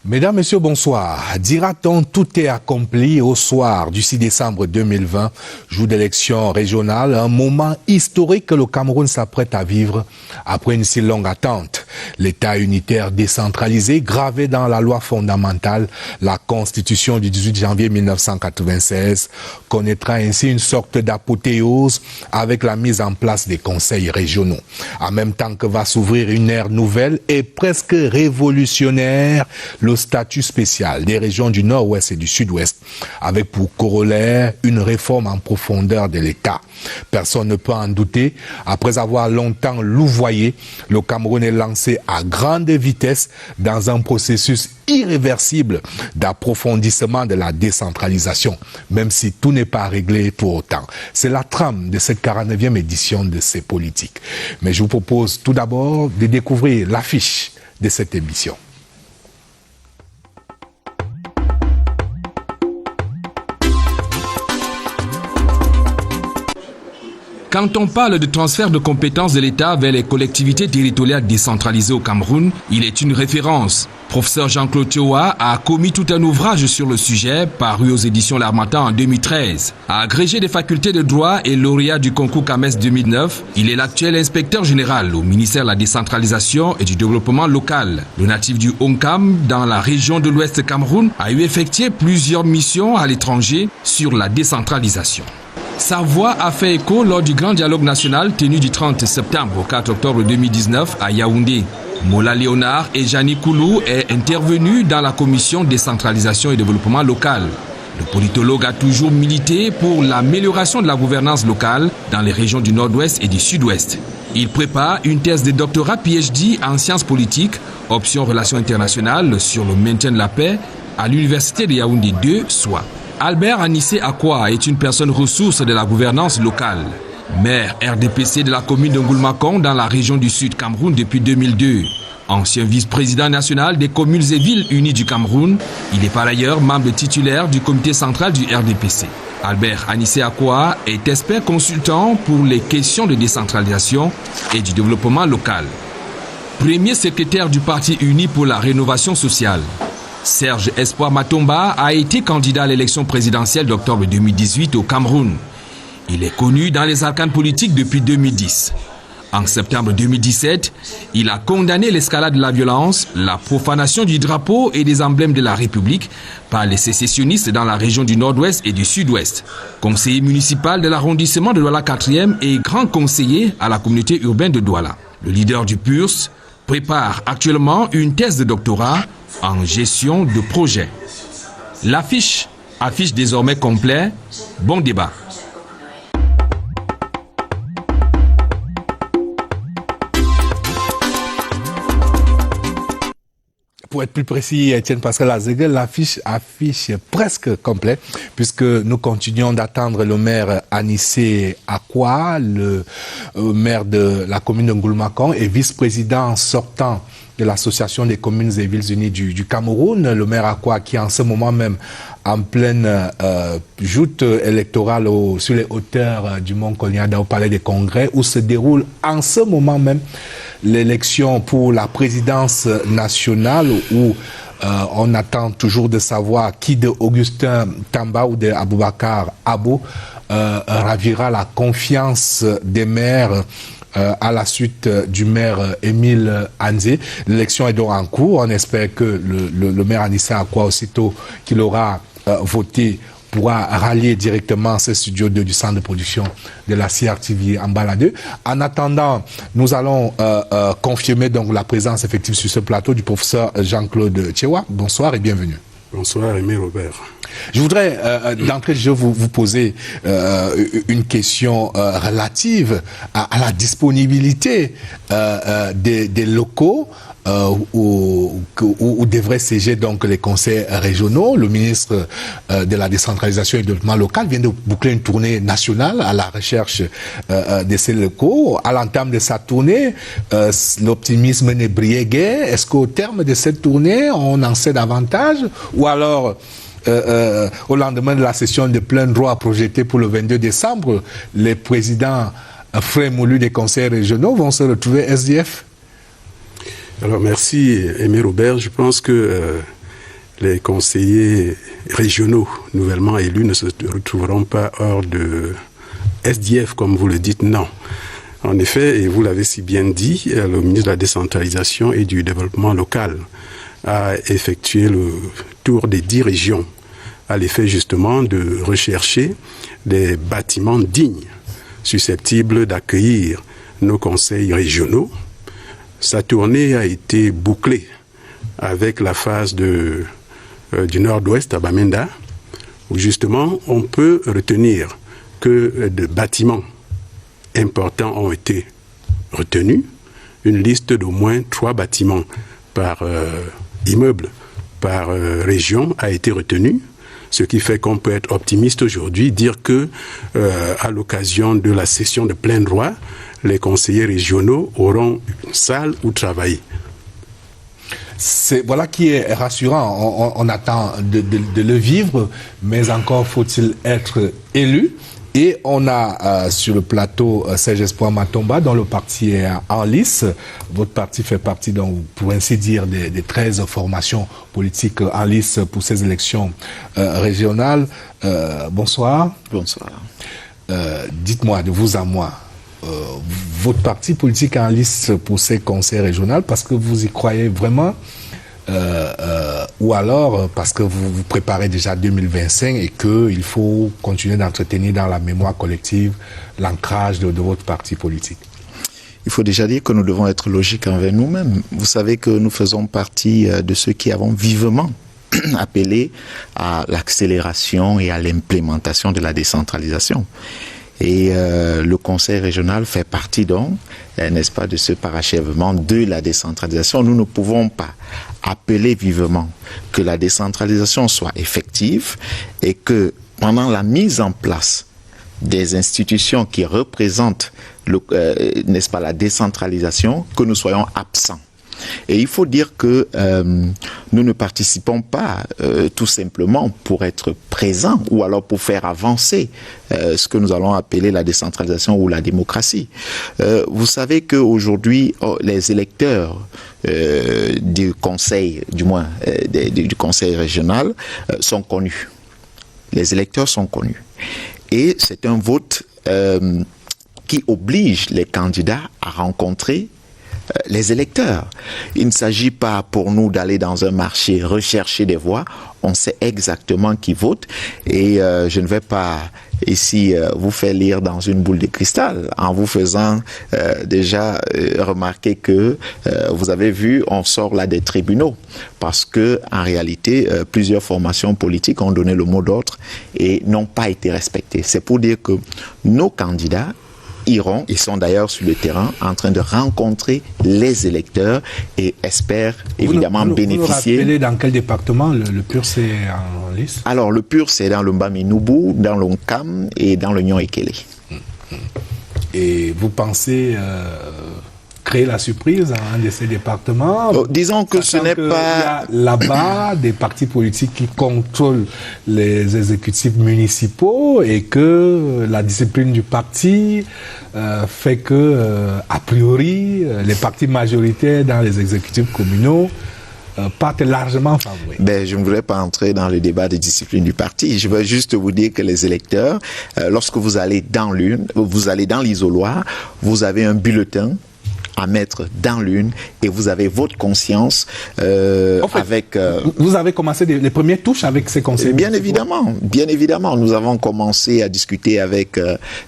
Mesdames, Messieurs, bonsoir. Dira-t-on tout est accompli au soir du 6 décembre 2020, jour d'élection régionale, un moment historique que le Cameroun s'apprête à vivre après une si longue attente. L'État unitaire décentralisé, gravé dans la loi fondamentale, la Constitution du 18 janvier 1996, connaîtra ainsi une sorte d'apothéose avec la mise en place des conseils régionaux. En même temps que va s'ouvrir une ère nouvelle et presque révolutionnaire, le statut spécial des régions du Nord-Ouest et du Sud-Ouest, avec pour corollaire une réforme en profondeur de l'État. Personne ne peut en douter, après avoir longtemps louvoyé, le Cameroun est lancé à grande vitesse dans un processus irréversible d'approfondissement de la décentralisation, même si tout n'est pas réglé pour autant. C'est la trame de cette 49e édition de ces politiques. Mais je vous propose tout d'abord de découvrir l'affiche de cette émission. Quand on parle de transfert de compétences de l'État vers les collectivités territoriales décentralisées au Cameroun, il est une référence. Professeur Jean-Claude Tioa a commis tout un ouvrage sur le sujet, paru aux éditions L'Harmattan en 2013. Agrégé des facultés de droit et lauréat du concours CAMES 2009, il est l'actuel inspecteur général au ministère de la décentralisation et du développement local. Le natif du Onkam, dans la région de l'Ouest Cameroun, a eu effectué plusieurs missions à l'étranger sur la décentralisation. Sa voix a fait écho lors du grand dialogue national tenu du 30 septembre au 4 octobre 2019 à Yaoundé. Mola Léonard et Jani Koulou est intervenu dans la commission décentralisation et développement local. Le politologue a toujours milité pour l'amélioration de la gouvernance locale dans les régions du Nord-Ouest et du Sud-Ouest. Il prépare une thèse de doctorat PhD en sciences politiques, option relations internationales sur le maintien de la paix à l'université de Yaoundé 2, soit. Albert Anissé Akwa est une personne ressource de la gouvernance locale. Maire RDPC de la commune de Ngoulmakong dans la région du Sud Cameroun depuis 2002. Ancien vice-président national des communes et villes unies du Cameroun, il est par ailleurs membre titulaire du comité central du RDPC. Albert Anissé Akwa est expert consultant pour les questions de décentralisation et du développement local. Premier secrétaire du Parti uni pour la rénovation sociale. Serge Espoir Matomba a été candidat à l'élection présidentielle d'octobre 2018 au Cameroun. Il est connu dans les arcanes politiques depuis 2010. En septembre 2017, il a condamné l'escalade de la violence, la profanation du drapeau et des emblèmes de la République par les sécessionnistes dans la région du Nord-Ouest et du Sud-Ouest. Conseiller municipal de l'arrondissement de Douala 4e et grand conseiller à la communauté urbaine de Douala. Le leader du PURS prépare actuellement une thèse de doctorat en gestion de projet. L'affiche affiche désormais complet. Bon débat. Pour être plus précis, Étienne Pascal Azéguel, l'affiche affiche presque complet, puisque nous continuons d'attendre le maire Anissé Akwa, le maire de la commune de Ngoulmakong et vice-président sortant de l'Association des communes et villes unies du Cameroun, le maire Akwa qui en ce moment même en pleine joute électorale sur les hauteurs du Mont Koliada au Palais des Congrès, où se déroule en ce moment même l'élection pour la présidence nationale, où on attend toujours de savoir qui de Augustin Tamba ou de Aboubakar Abo ravira la confiance des maires à la suite du maire Émile Anzé. L'élection est donc en cours. On espère que le maire Anissé Akwa, aussitôt qu'il aura voté, pourra rallier directement ce studio du centre de production de la CRTV en Baladeux. En attendant, nous allons confirmer donc la présence effective sur ce plateau du professeur Jean-Claude Tioa. Bonsoir et bienvenue. Bonsoir, Aimé Robert. Je voudrais d'entrée de jeu vous poser une question relative à la disponibilité des locaux où devraient siéger donc les conseils régionaux. Le ministre de la décentralisation et du développement local vient de boucler une tournée nationale à la recherche de ces locaux. À l'entame de sa tournée, l'optimisme n'est brillé guère. Est-ce qu'au terme de cette tournée, on en sait davantage? Ou alors, au lendemain de la session de plein droit projetée pour le 22 décembre, les présidents frais moulus des conseils régionaux vont se retrouver SDF? Alors merci Aimé Robert, je pense que les conseillers régionaux nouvellement élus ne se retrouveront pas hors de SDF, comme vous le dites, non. En effet, et vous l'avez si bien dit, le ministre de la Décentralisation et du Développement local a effectué le tour des 10 régions à l'effet justement de rechercher des bâtiments dignes, susceptibles d'accueillir nos conseils régionaux. Sa tournée a été bouclée avec la phase du nord-ouest à Bamenda, où justement on peut retenir que de bâtiments importants ont été retenus. Une liste d'au moins 3 bâtiments par immeuble, par région a été retenue. Ce qui fait qu'on peut être optimiste aujourd'hui, dire que à l'occasion de la session de plein droit, les conseillers régionaux auront une salle où travailler. Voilà qui est rassurant. On attend de le vivre, mais encore faut-il être élu. Et on a sur le plateau Serge Espoir Matomba, dont le parti est en lice. Votre parti fait partie, donc, pour ainsi dire, des 13 formations politiques en lice pour ces élections régionales. Bonsoir. Bonsoir. Dites-moi, de vous à moi, votre parti politique en lice pour ces conseils régionaux, parce que vous y croyez vraiment ou alors parce que vous vous préparez déjà 2025 et qu'il faut continuer d'entretenir dans la mémoire collective l'ancrage de votre parti politique? Il faut déjà dire que nous devons être logiques envers nous-mêmes. Vous savez que nous faisons partie de ceux qui avons vivement appelé à l'accélération et à l'implémentation de la décentralisation. Et le conseil régional fait partie donc, n'est-ce pas, de ce parachèvement de la décentralisation. Nous ne pouvons pas appeler vivement que la décentralisation soit effective et que pendant la mise en place des institutions qui représentent n'est-ce pas, la décentralisation, que nous soyons absents. Et il faut dire que nous ne participons pas tout simplement pour être présents ou alors pour faire avancer ce que nous allons appeler la décentralisation ou la démocratie. Vous savez qu'aujourd'hui, les électeurs du conseil, du moins du conseil régional, sont connus. Les électeurs sont connus. Et c'est un vote qui oblige les candidats à rencontrer les électeurs. Il ne s'agit pas pour nous d'aller dans un marché rechercher des voix. On sait exactement qui vote et je ne vais pas ici vous faire lire dans une boule de cristal en vous faisant déjà remarquer que vous avez vu, on sort là des tribunaux parce que en réalité plusieurs formations politiques ont donné le mot d'ordre et n'ont pas été respectées. C'est pour dire que nos candidats iront, ils sont d'ailleurs sur le terrain en train de rencontrer les électeurs et espèrent évidemment bénéficier. Vous nous rappelez dans quel département le PUR c'est en lice? Alors le PUR c'est dans le Mbami-Noubou, dans le Nkam et dans le Nyon-Ekele. Et vous pensez créer la surprise dans un de ces départements? Disons que ce n'est pas... Il y a là-bas des partis politiques qui contrôlent les exécutifs municipaux et que la discipline du parti fait que, a priori, les partis majoritaires dans les exécutifs communaux partent largement favoris. Je ne voudrais pas entrer dans le débat de discipline du parti. Je veux juste vous dire que les électeurs, lorsque vous allez dans l'urne, vous allez dans l'isoloir, vous avez un bulletin à mettre dans l'urne et vous avez votre conscience avec... Vous avez commencé les premières touches avec ces conseils? Bien évidemment. Nous avons commencé à discuter avec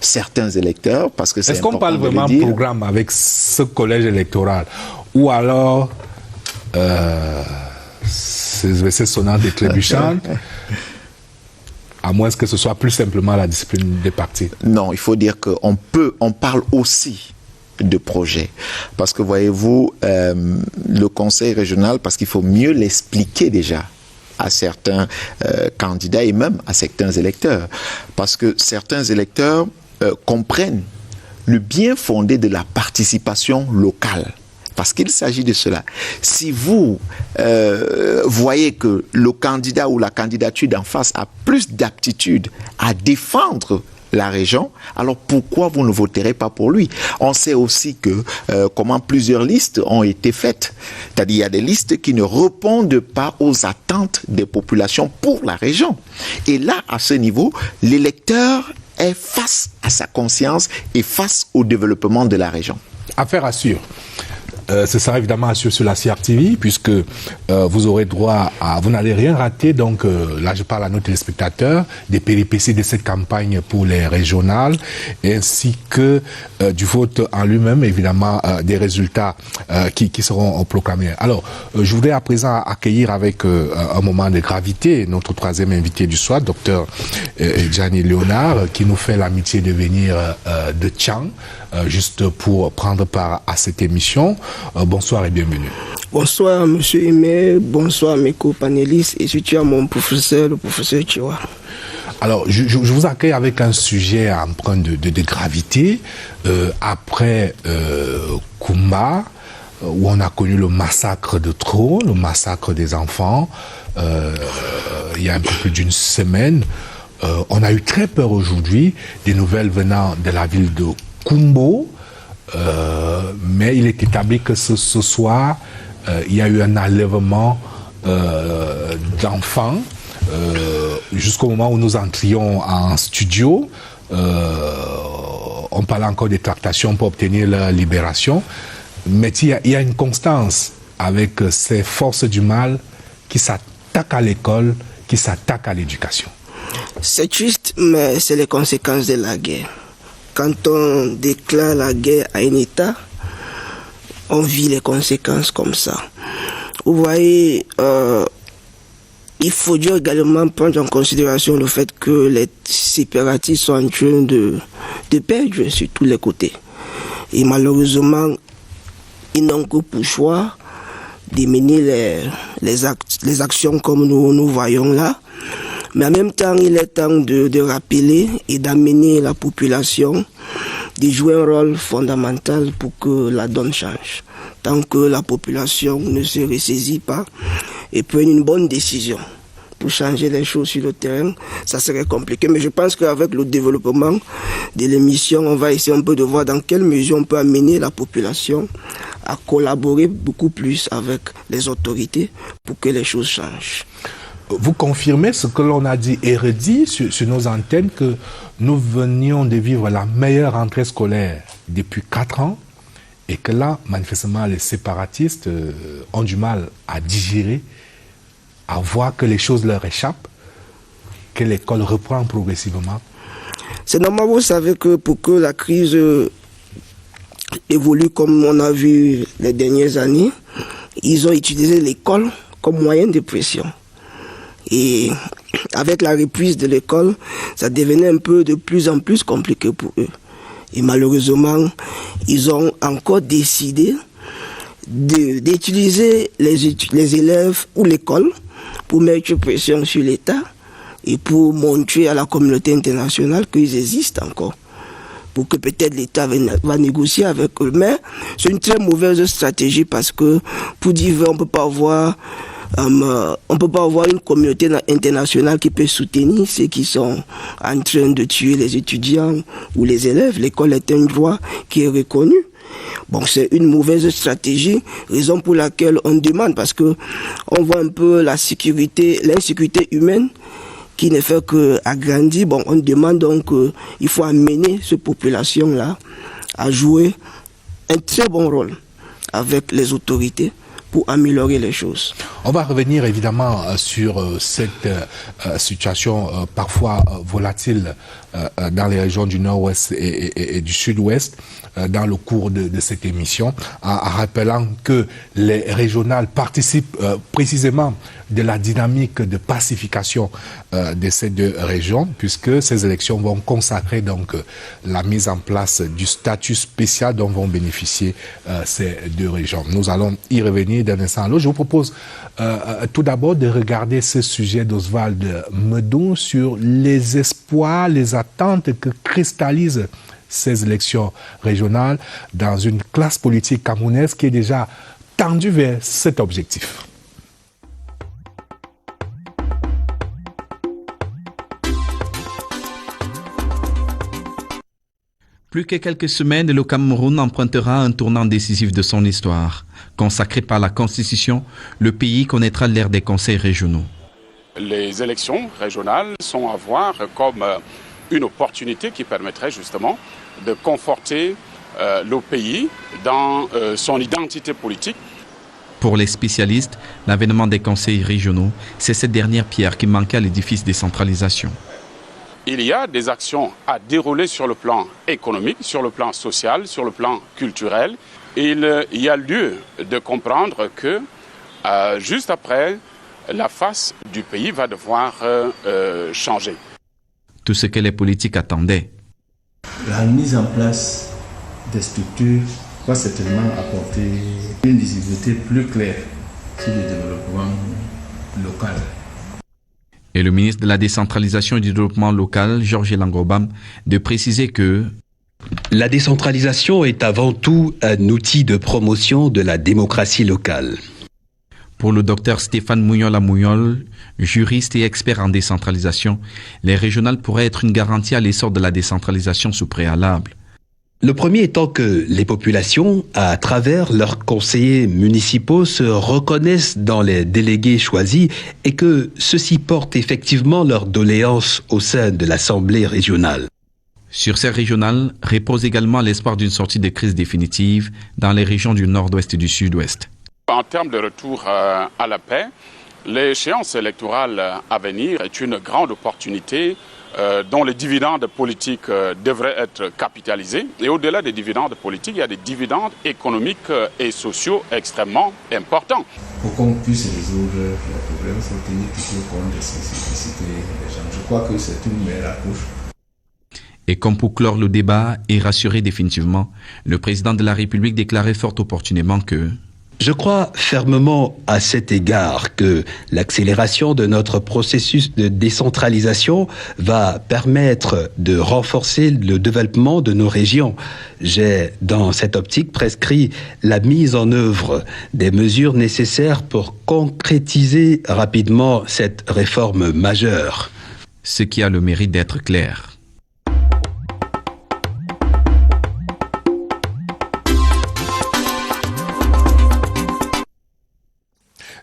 certains électeurs parce que c'est important. Est-ce qu'on parle vraiment de programme avec ce collège électoral ou alors c'est sonnant des trébuchantes à moins que ce soit plus simplement la discipline des partis? Non, il faut dire qu'on parle aussi de projets. Parce que voyez-vous, le conseil régional, parce qu'il faut mieux l'expliquer déjà à certains candidats et même à certains électeurs. Parce que certains électeurs comprennent le bien fondé de la participation locale. Parce qu'il s'agit de cela. Si vous voyez que le candidat ou la candidature d'en face a plus d'aptitude à défendre la région, alors pourquoi vous ne voterez pas pour lui? On sait aussi que comment plusieurs listes ont été faites. C'est-à-dire il y a des listes qui ne répondent pas aux attentes des populations pour la région. Et là, à ce niveau, l'électeur est face à sa conscience et face au développement de la région. Affaire à suivre. Ce sera évidemment à suivre sur la CRTV, puisque vous aurez droit à... Vous n'allez rien rater, donc là je parle à nos téléspectateurs, des péripéties de cette campagne pour les régionales, ainsi que du vote en lui-même, évidemment, des résultats qui seront proclamés. Alors, je voudrais à présent accueillir avec un moment de gravité notre troisième invité du soir, Dr Gianni Léonard, qui nous fait l'amitié de venir de Tchang, juste pour prendre part à cette émission. Bonsoir et bienvenue. Bonsoir Monsieur Aimé, bonsoir mes co-panélistes et surtout à mon professeur, le professeur Chiwa. Alors, je vous accueille avec un sujet empreint de gravité. Après Kumba, où on a connu le massacre de Tro, le massacre des enfants, il y a un peu plus d'une semaine, on a eu très peur aujourd'hui des nouvelles venant de la ville de Kumbo, mais il est établi que ce soir, il y a eu un enlèvement d'enfants jusqu'au moment où nous entrions en studio. On parlait encore des tractations pour obtenir leur libération, mais il y a une constance avec ces forces du mal qui s'attaquent à l'école, qui s'attaquent à l'éducation. C'est triste, mais c'est les conséquences de la guerre. Quand on déclare la guerre à un État, on vit les conséquences comme ça. Vous voyez, il faut également prendre en considération le fait que les séparatistes sont en train de perdre sur tous les côtés. Et malheureusement, ils n'ont que pour choix de mener les actions comme nous voyons là. Mais en même temps, il est temps de rappeler et d'amener la population de jouer un rôle fondamental pour que la donne change. Tant que la population ne se ressaisit pas et prenne une bonne décision pour changer les choses sur le terrain, ça serait compliqué. Mais je pense qu'avec le développement de l'émission, on va essayer un peu de voir dans quelle mesure on peut amener la population à collaborer beaucoup plus avec les autorités pour que les choses changent. Vous confirmez ce que l'on a dit et redit sur nos antennes, que nous venions de vivre la meilleure rentrée scolaire depuis 4 ans et que là, manifestement, les séparatistes ont du mal à digérer, à voir que les choses leur échappent, que l'école reprend progressivement. C'est normal, vous savez que pour que la crise évolue comme on a vu les dernières années, ils ont utilisé l'école comme moyen de pression. Et avec la reprise de l'école, ça devenait un peu de plus en plus compliqué pour eux. Et malheureusement, ils ont encore décidé d'utiliser les élèves ou l'école pour mettre pression sur l'État et pour montrer à la communauté internationale qu'ils existent encore. Pour que peut-être l'État va négocier avec eux. Mais c'est une très mauvaise stratégie parce que, pour dire vrai, on ne peut pas avoir une communauté internationale qui peut soutenir ceux qui sont en train de tuer les étudiants ou les élèves. L'école est un droit qui est reconnu. Bon, c'est une mauvaise stratégie, raison pour laquelle on demande, parce que on voit un peu l'insécurité humaine qui ne fait qu'agrandir. Bon, on demande donc il faut amener cette population-là à jouer un très bon rôle avec les autorités pour améliorer les choses. On va revenir évidemment sur cette situation parfois volatile dans les régions du Nord-Ouest et du Sud-Ouest dans le cours de cette émission, en rappelant que les régionales participent précisément de la dynamique de pacification de ces deux régions, puisque ces élections vont consacrer donc la mise en place du statut spécial dont vont bénéficier ces deux régions. Nous allons y revenir d'un instant à l'autre. Je vous propose tout d'abord de regarder ce sujet d'Oswald Medon sur les espoirs, les attentes que cristallisent ces élections régionales dans une classe politique camerounaise qui est déjà tendue vers cet objectif. Plus que quelques semaines, le Cameroun empruntera un tournant décisif de son histoire. Consacré par la Constitution, le pays connaîtra l'ère des conseils régionaux. Les élections régionales sont à voir comme une opportunité qui permettrait justement de conforter le pays dans son identité politique. Pour les spécialistes, l'avènement des conseils régionaux, c'est cette dernière pierre qui manquait à l'édifice décentralisation. Il y a des actions à dérouler sur le plan économique, sur le plan social, sur le plan culturel. Il y a lieu de comprendre que juste après, la face du pays va devoir changer. Tout ce que les politiques attendaient. La mise en place des structures va certainement apporter une visibilité plus claire sur le développement local. Et le ministre de la Décentralisation et du Développement local, Georges Langobam, de préciser que la décentralisation est avant tout un outil de promotion de la démocratie locale. Pour le docteur Stéphane Mouniol, juriste et expert en décentralisation, les régionales pourraient être une garantie à l'essor de la décentralisation sous préalable. Le premier étant que les populations, à travers leurs conseillers municipaux, se reconnaissent dans les délégués choisis et que ceux-ci portent effectivement leurs doléances au sein de l'Assemblée régionale. Sur ces régionales repose également l'espoir d'une sortie de crise définitive dans les régions du nord-ouest et du sud-ouest. En termes de retour à la paix, l'échéance électorale à venir est une grande opportunité dont les dividendes politiques devraient être capitalisés. Et au-delà des dividendes politiques, il y a des dividendes économiques et sociaux extrêmement importants. Pour qu'on puisse résoudre les problèmes, il faut tenir toujours compte des spécificités des gens. Je crois que c'est une meilleure approche. Et comme pour clore le débat et rassurer définitivement, le président de la République déclarait fort opportunément que je crois fermement à cet égard que l'accélération de notre processus de décentralisation va permettre de renforcer le développement de nos régions. J'ai, dans cette optique, prescrit la mise en œuvre des mesures nécessaires pour concrétiser rapidement cette réforme majeure. Ce qui a le mérite d'être clair.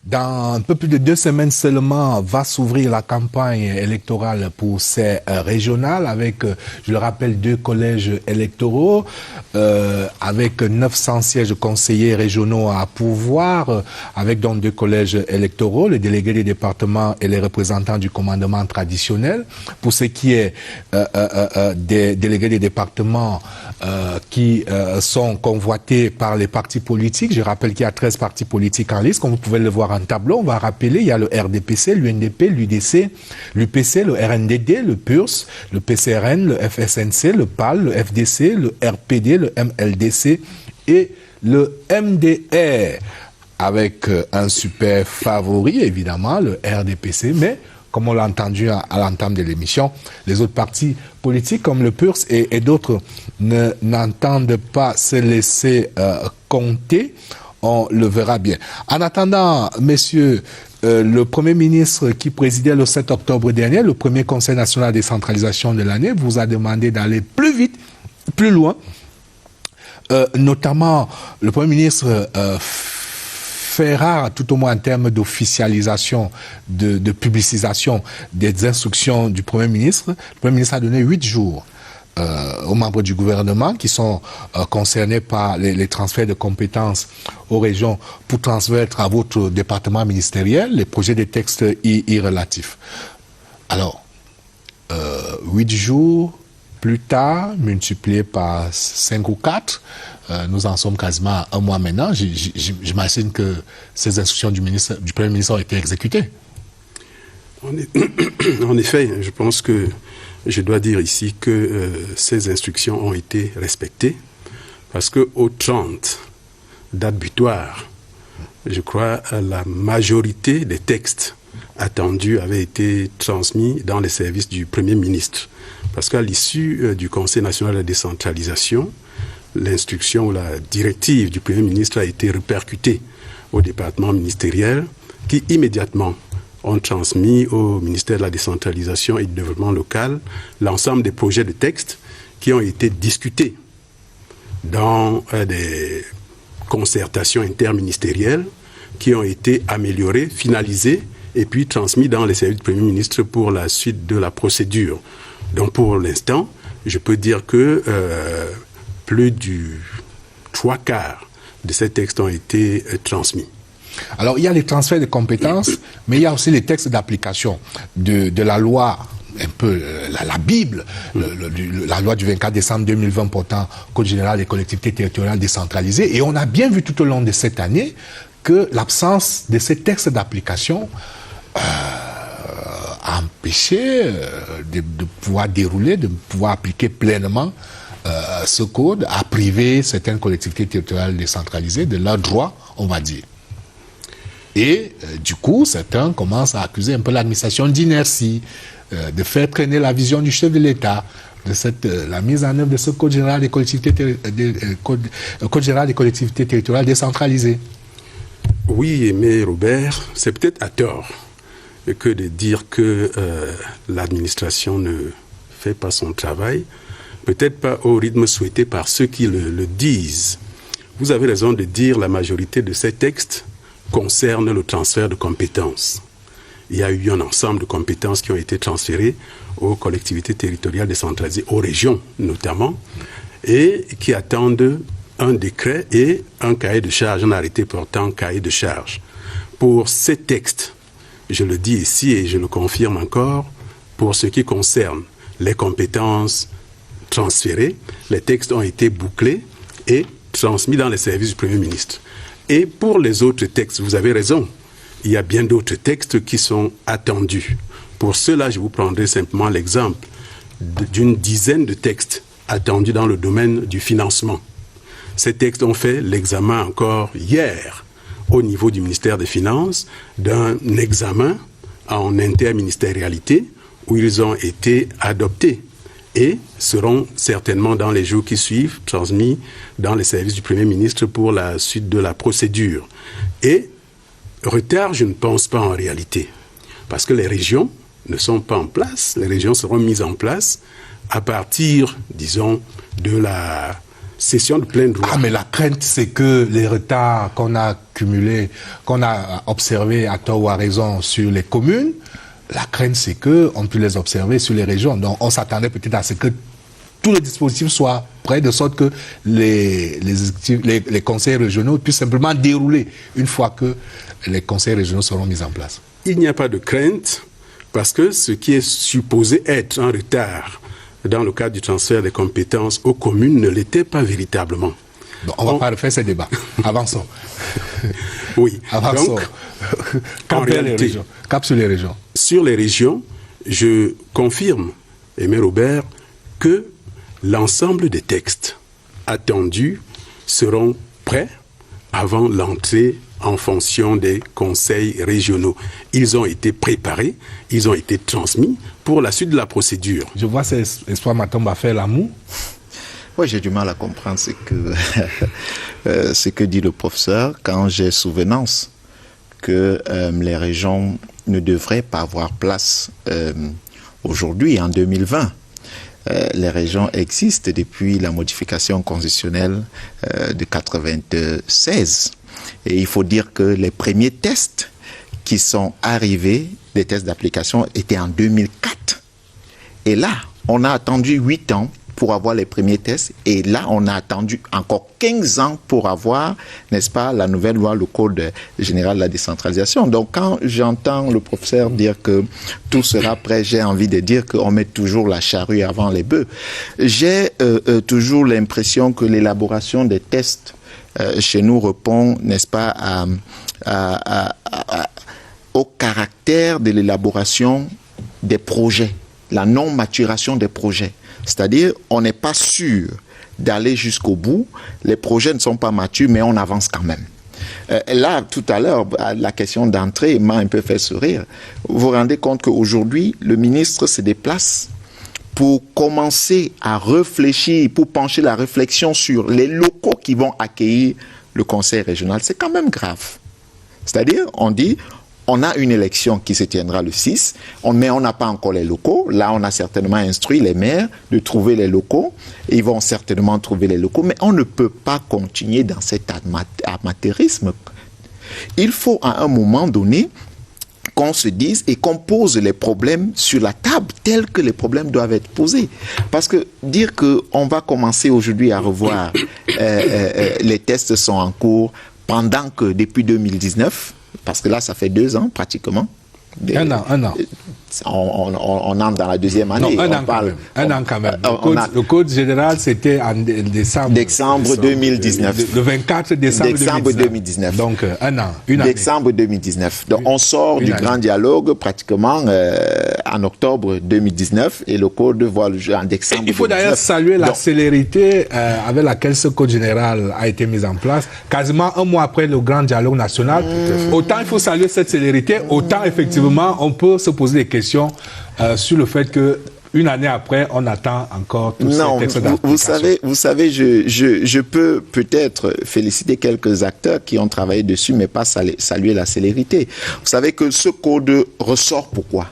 Dans un peu plus de 2 semaines seulement, va s'ouvrir la campagne électorale pour ces régionales avec, je le rappelle, 2 collèges électoraux, avec 900 sièges de conseillers régionaux à pourvoir, avec donc 2 collèges électoraux, les délégués des départements et les représentants du commandement traditionnel. Pour ce qui est des délégués des départements qui sont convoités par les partis politiques, je rappelle qu'il y a 13 partis politiques en liste, comme vous pouvez le voir en tableau. On va rappeler, il y a le RDPC, l'UNDP, l'UDC, l'UPC, le RNDD, le PURS, le PCRN, le FSNC, le PAL, le FDC, le RPD, le MLDC et le MDR, avec un super favori, évidemment, le RDPC, mais comme on l'a entendu à l'entame de l'émission, les autres partis politiques comme le PURS et d'autres n'entendent pas se laisser compter. On le verra bien. En attendant, messieurs, le Premier ministre qui présidait le 7 octobre dernier, le premier Conseil national de décentralisation de l'année, vous a demandé d'aller plus vite, plus loin. Notamment, le Premier ministre fera, tout au moins en termes d'officialisation, de publicisation des instructions du Premier ministre. Le Premier ministre a donné 8 jours aux membres du gouvernement qui sont concernés par les transferts de compétences aux régions pour transmettre à votre département ministériel les projets de textes y relatifs. Alors, 8 jours plus tard, multiplié par 5 ou 4, nous en sommes quasiment à 1 mois maintenant. J'imagine que ces instructions du Premier ministre ont été exécutées. En effet, je pense que je dois dire ici que ces instructions ont été respectées parce qu'au 30, date butoir, je crois, la majorité des textes attendus avaient été transmis dans les services du Premier ministre. Parce qu'à l'issue du Conseil national de la décentralisation, l'instruction ou la directive du Premier ministre a été répercutée au département ministériel qui immédiatement ont transmis au ministère de la décentralisation et du développement local l'ensemble des projets de textes qui ont été discutés dans des concertations interministérielles qui ont été améliorées, finalisées et puis transmis dans les services du Premier ministre pour la suite de la procédure. Donc pour l'instant, je peux dire que plus du 3/4 de ces textes ont été transmis. Alors il y a les transferts de compétences, mais il y a aussi les textes d'application de la loi, un peu la Bible, la loi du 24 décembre 2020 portant Code général des collectivités territoriales décentralisées. Et on a bien vu tout au long de cette année que l'absence de ces textes d'application a empêché de pouvoir dérouler, de pouvoir appliquer pleinement ce code, a privé certaines collectivités territoriales décentralisées de leurs droits, on va dire. Et du coup, certains commencent à accuser un peu l'administration d'inertie, de faire traîner la vision du chef de l'État, de la mise en œuvre de ce Code général des collectivités, Code général des collectivités territoriales décentralisées. Oui, mais Robert, c'est peut-être à tort que de dire que l'administration ne fait pas son travail, peut-être pas au rythme souhaité par ceux qui le disent. Vous avez raison de dire la majorité de ces textes concernent le transfert de compétences. Il y a eu un ensemble de compétences qui ont été transférées aux collectivités territoriales décentralisées, aux régions notamment, et qui attendent un décret et un cahier de charge, un arrêté portant cahier de charge. Pour ces textes, je le dis ici et je le confirme encore, pour ce qui concerne les compétences transférées, les textes ont été bouclés et transmis dans les services du Premier ministre. Et pour les autres textes, vous avez raison, il y a bien d'autres textes qui sont attendus. Pour cela, je vous prendrai simplement l'exemple d'une dizaine de textes attendus dans le domaine du financement. Ces textes ont fait l'examen encore hier au niveau du ministère des Finances d'un examen en interministérialité où ils ont été adoptés et seront certainement dans les jours qui suivent transmis dans les services du Premier ministre pour la suite de la procédure. Et retard, je ne pense pas en réalité, parce que les régions ne sont pas en place. Les régions seront mises en place à partir, disons, de la session de plein droit. Ah, mais la crainte, c'est que les retards qu'on a accumulés, qu'on a observés à tort ou à raison sur les communes, la crainte, c'est qu'on peut les observer sur les régions. Donc, on s'attendait peut-être à ce que tout le dispositif soit prêt, de sorte que les conseils régionaux puissent simplement dérouler une fois que les conseils régionaux seront mis en place. Il n'y a pas de crainte, parce que ce qui est supposé être un retard dans le cadre du transfert des compétences aux communes ne l'était pas véritablement. Bon, on ne va pas refaire ce débat. Avançons. Oui. Avançons. Donc, cap sur les régions. Sur les régions, je confirme, Aimé Robert, que l'ensemble des textes attendus seront prêts avant l'entrée en fonction des conseils régionaux. Ils ont été préparés, ils ont été transmis pour la suite de la procédure. Je vois ces Espoir Matomba faire l'amour. Oui, j'ai du mal à comprendre ce que dit le professeur quand j'ai souvenance que les régions ne devraient pas avoir place aujourd'hui, en 2020. Les régions existent depuis la modification constitutionnelle de 1996. Et il faut dire que les premiers tests qui sont arrivés, des tests d'application, étaient en 2004. Et là, on a attendu 8 ans pour avoir les premiers tests. Et là, on a attendu encore 15 ans pour avoir, n'est-ce pas, la nouvelle loi, le Code général de la décentralisation. Donc, quand j'entends le professeur dire que tout sera prêt, j'ai envie de dire qu'on met toujours la charrue avant les bœufs. J'ai toujours l'impression que l'élaboration des tests chez nous répond, n'est-ce pas, au caractère de l'élaboration des projets, la non-maturation des projets. C'est-à-dire, on n'est pas sûr d'aller jusqu'au bout, les projets ne sont pas matures, mais on avance quand même. Là, tout à l'heure, la question d'entrée m'a un peu fait sourire. Vous vous rendez compte qu'aujourd'hui, le ministre se déplace pour commencer à réfléchir, pour pencher la réflexion sur les locaux qui vont accueillir le conseil régional. C'est quand même grave. C'est-à-dire, on dit, On a une élection qui se tiendra le 6, mais on n'a pas encore les locaux. Là, on a certainement instruit les maires de trouver les locaux. Ils vont certainement trouver les locaux, mais on ne peut pas continuer dans cet amateurisme. Il faut à un moment donné qu'on se dise et qu'on pose les problèmes sur la table tels que les problèmes doivent être posés. Parce que dire qu'on va commencer aujourd'hui à revoir les tests sont en cours pendant que depuis 2019, parce que là ça fait 2 ans pratiquement. Un an. On entre dans la 2e année. Non, un an quand même. Le code général, c'était en décembre 2019. Le 24 décembre 2019. Donc, un an, une année. Décembre 2019. Donc, on sort du grand dialogue pratiquement en octobre 2019 et le code voit le jeu en décembre 2019. Il faut d'ailleurs saluer la célérité avec laquelle ce code général a été mis en place, quasiment un mois après le grand dialogue national. Autant il faut saluer cette célérité, autant effectivement on peut se poser des questions sur le fait que une année après, on attend encore tous ces textes d'application. Vous savez, je peux peut-être féliciter quelques acteurs qui ont travaillé dessus, mais pas saluer la célérité. Vous savez que ce code ressort pourquoi?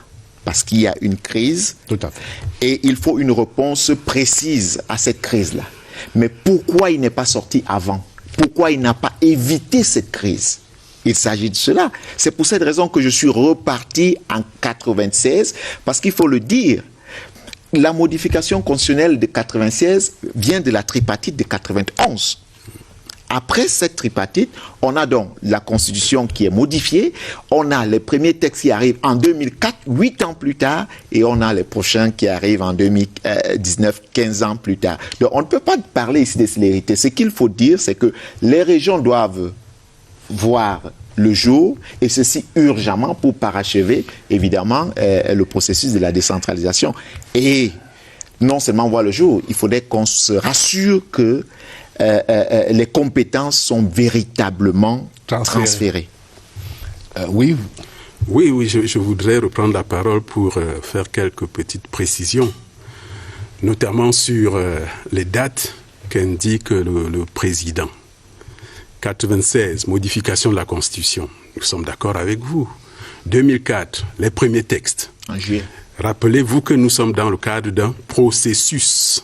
Parce qu'il y a une crise. Tout à fait. Et il faut une réponse précise à cette crise-là. Mais pourquoi il n'est pas sorti avant? Pourquoi il n'a pas évité cette crise? Il s'agit de cela. C'est pour cette raison que je suis reparti en 96, parce qu'il faut le dire, la modification constitutionnelle de 96 vient de la tripartite de 91. Après cette tripartite, on a donc la Constitution qui est modifiée, on a les premiers textes qui arrivent en 2004, 8 ans plus tard, et on a les prochains qui arrivent en 2019, 15 ans plus tard. Donc on ne peut pas parler ici de célérité. Ce qu'il faut dire, c'est que les régions doivent voir le jour, et ceci urgemment pour parachever, évidemment, le processus de la décentralisation. Et non seulement voir le jour, il faudrait qu'on se rassure que les compétences sont véritablement transférées. Oui, je voudrais reprendre la parole pour faire quelques petites précisions, notamment sur les dates qu'indique le président. 96, modification de la Constitution. Nous sommes d'accord avec vous. 2004, les premiers textes. En juillet. Rappelez-vous que nous sommes dans le cadre d'un processus.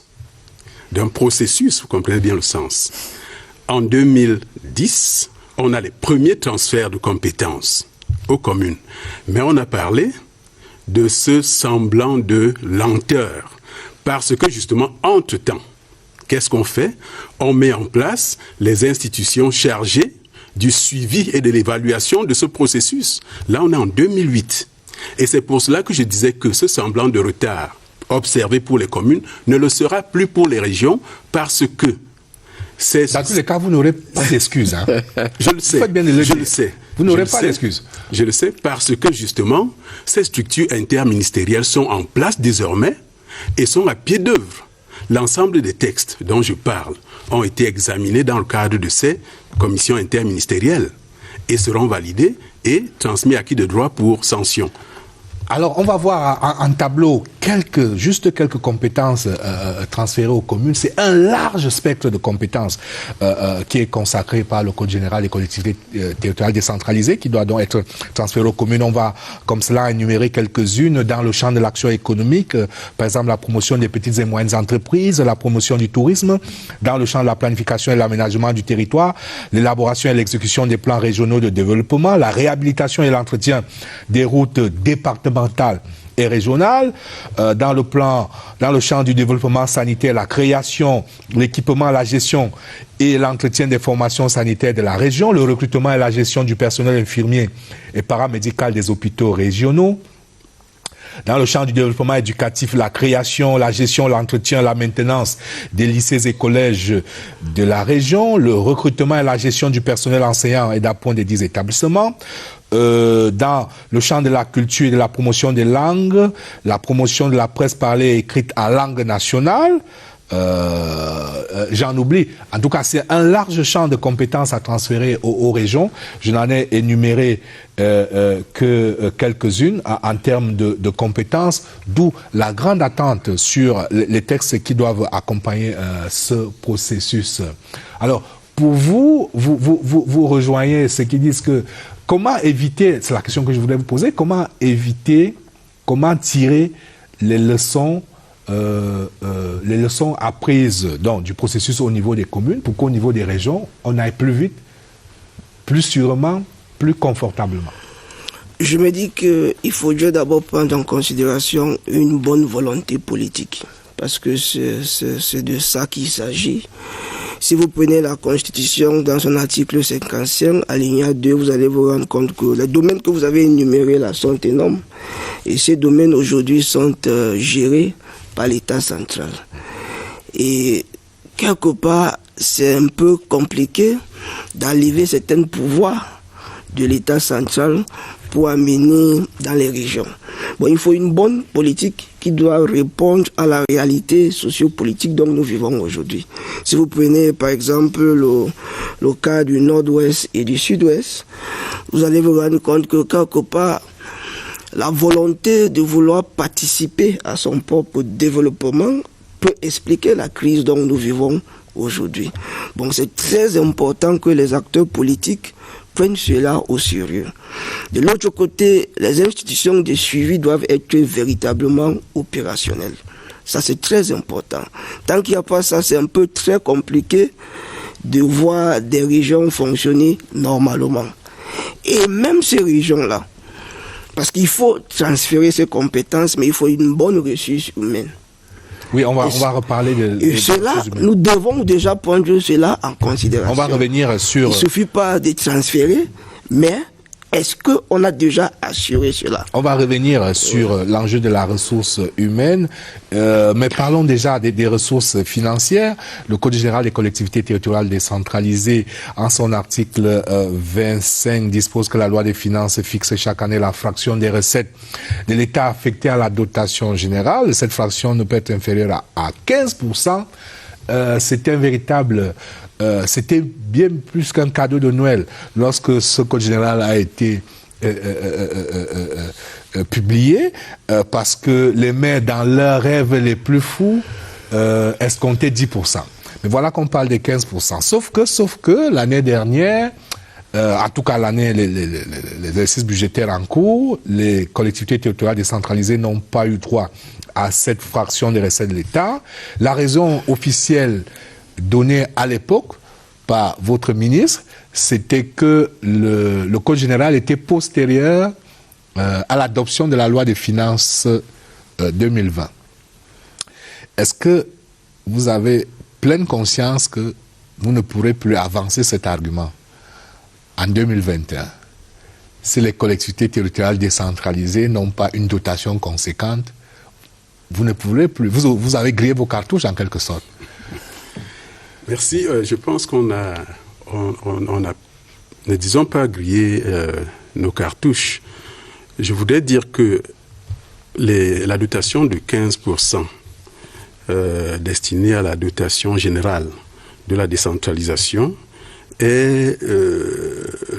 Vous comprenez bien le sens. En 2010, on a les premiers transferts de compétences aux communes. Mais on a parlé de ce semblant de lenteur. Parce que justement, entre-temps, qu'est-ce qu'on fait? On met en place les institutions chargées du suivi et de l'évaluation de ce processus. Là, on est en 2008. Et c'est pour cela que je disais que ce semblant de retard observé pour les communes ne le sera plus pour les régions parce que c'est... Dans tous les cas, vous n'aurez pas d'excuses. Hein. Je le sais. Je le sais. Vous n'aurez pas d'excuses. Je le sais parce que justement, ces structures interministérielles sont en place désormais et sont à pied d'œuvre. L'ensemble des textes dont je parle ont été examinés dans le cadre de ces commissions interministérielles et seront validés et transmis à qui de droit pour sanction. Alors, on va voir en tableau juste quelques compétences transférées aux communes. C'est un large spectre de compétences qui est consacré par le Code général des collectivités territoriales décentralisées, qui doit donc être transféré aux communes. On va, comme cela, énumérer quelques-unes dans le champ de l'action économique. Par exemple, la promotion des petites et moyennes entreprises, la promotion du tourisme, dans le champ de la planification et l'aménagement du territoire, l'élaboration et l'exécution des plans régionaux de développement, la réhabilitation et l'entretien des routes départementales et régionales, dans le champ du développement sanitaire, la création, l'équipement, la gestion et l'entretien des formations sanitaires de la région, le recrutement et la gestion du personnel infirmier et paramédical des hôpitaux régionaux. Dans le champ du développement éducatif, la création, la gestion, l'entretien, la maintenance des lycées et collèges de la région, le recrutement et la gestion du personnel enseignant et d'appoint des 10 établissements. Dans le champ de la culture et de la promotion des langues, la promotion de la presse parlée et écrite à langue nationale, j'en oublie. En tout cas, c'est un large champ de compétences à transférer aux régions. Je n'en ai énuméré que quelques-unes en termes de compétences, d'où la grande attente sur les textes qui doivent accompagner ce processus. Alors, pour vous rejoignez ceux qui disent que comment éviter, c'est la question que je voulais vous poser, comment tirer les leçons apprises du processus au niveau des communes pour qu'au niveau des régions, on aille plus vite, plus sûrement, plus confortablement? Je me dis qu'il faudrait d'abord prendre en considération une bonne volonté politique, parce que c'est de ça qu'il s'agit. Si vous prenez la Constitution dans son article 55, alinéa 2, vous allez vous rendre compte que les domaines que vous avez énumérés là sont énormes, et ces domaines aujourd'hui sont gérés par l'État central. Et quelque part, c'est un peu compliqué d'enlever certains pouvoirs de l'État central pour amener dans les régions. Bon, il faut une bonne politique qui doit répondre à la réalité sociopolitique dont nous vivons aujourd'hui. Si vous prenez par exemple le cas du nord-ouest et du sud-ouest, vous allez vous rendre compte que quelque part, la volonté de vouloir participer à son propre développement peut expliquer la crise dont nous vivons aujourd'hui. Bon, c'est très important que les acteurs politiques prennent cela au sérieux. De l'autre côté, les institutions de suivi doivent être véritablement opérationnelles. Ça, c'est très important. Tant qu'il n'y a pas ça, c'est un peu très compliqué de voir des régions fonctionner normalement. Et même ces régions-là, parce qu'il faut transférer ces compétences, mais il faut une bonne ressource humaine. Oui, on va reparler de cela, nous devons déjà prendre cela en considération. On va revenir sur... Il ne suffit pas de transférer, mais est-ce qu'on a déjà assuré cela? On va revenir sur l'enjeu de la ressource humaine, mais parlons déjà des ressources financières. Le Code général des collectivités territoriales décentralisées, en son article 25, dispose que la loi des finances fixe chaque année la fraction des recettes de l'État affectée à la dotation générale. Cette fraction ne peut être inférieure à 15%. C'était un véritable... c'était bien plus qu'un cadeau de Noël lorsque ce code général a été publié, parce que les maires, dans leurs rêves les plus fous, escomptaient 10%. Mais voilà qu'on parle de 15%. Sauf que l'année dernière, en tout cas l'exercice budgétaire en cours, les collectivités territoriales décentralisées n'ont pas eu droit à cette fraction des recettes de l'État. La raison officielle donnée à l'époque par votre ministre, c'était que le Code général était postérieur à l'adoption de la loi des finances 2020. Est-ce que vous avez pleine conscience que vous ne pourrez plus avancer cet argument en 2021 si les collectivités territoriales décentralisées n'ont pas une dotation conséquente? Vous ne pourrez plus, vous avez grillé vos cartouches en quelque sorte. Merci. Je pense qu'on a, ne disons pas griller nos cartouches. Je voudrais dire que la dotation de 15% destinée à la dotation générale de la décentralisation est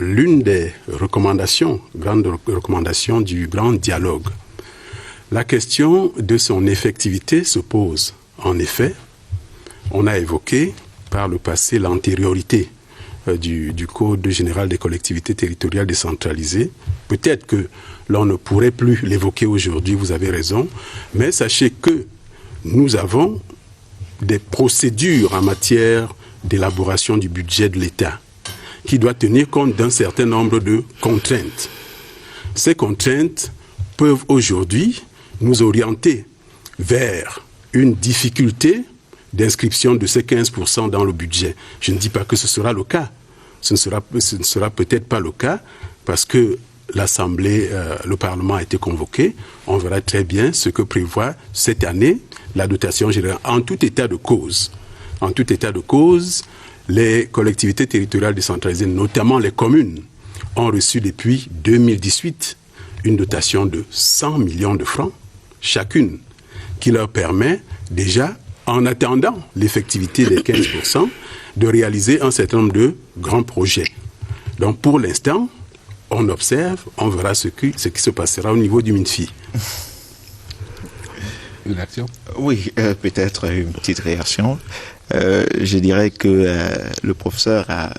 l'une des recommandations, grandes recommandations du grand dialogue. La question de son effectivité se pose. En effet, on a évoqué par le passé l'antériorité du Code général des collectivités territoriales décentralisées. Peut-être que l'on ne pourrait plus l'évoquer aujourd'hui, vous avez raison, mais sachez que nous avons des procédures en matière d'élaboration du budget de l'État qui doit tenir compte d'un certain nombre de contraintes. Ces contraintes peuvent aujourd'hui nous orienter vers une difficulté d'inscription de ces 15% dans le budget. Je ne dis pas que ce sera le cas. Ce ne sera peut-être pas le cas parce que l'Assemblée, le Parlement a été convoqué. On verra très bien ce que prévoit cette année la dotation générale. En tout état de cause, les collectivités territoriales décentralisées, notamment les communes, ont reçu depuis 2018 une dotation de 100 millions de francs chacune, qui leur permet déjà, en attendant l'effectivité des 15%, de réaliser un certain nombre de grands projets. Donc pour l'instant, on observe, on verra ce qui se passera au niveau du MINFI. Une action? Oui, peut-être une petite réaction. Je dirais que le professeur a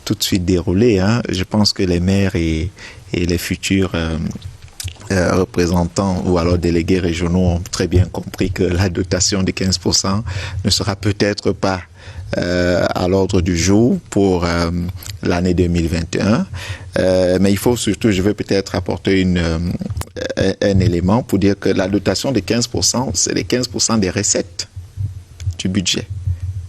tout de suite dérouler. Je pense que les maires et les futurs représentants ou alors délégués régionaux ont très bien compris que la dotation de 15% ne sera peut-être pas à l'ordre du jour pour l'année 2021. Mais il faut surtout, je vais peut-être apporter un élément pour dire que la dotation de 15%, c'est les 15% des recettes du budget.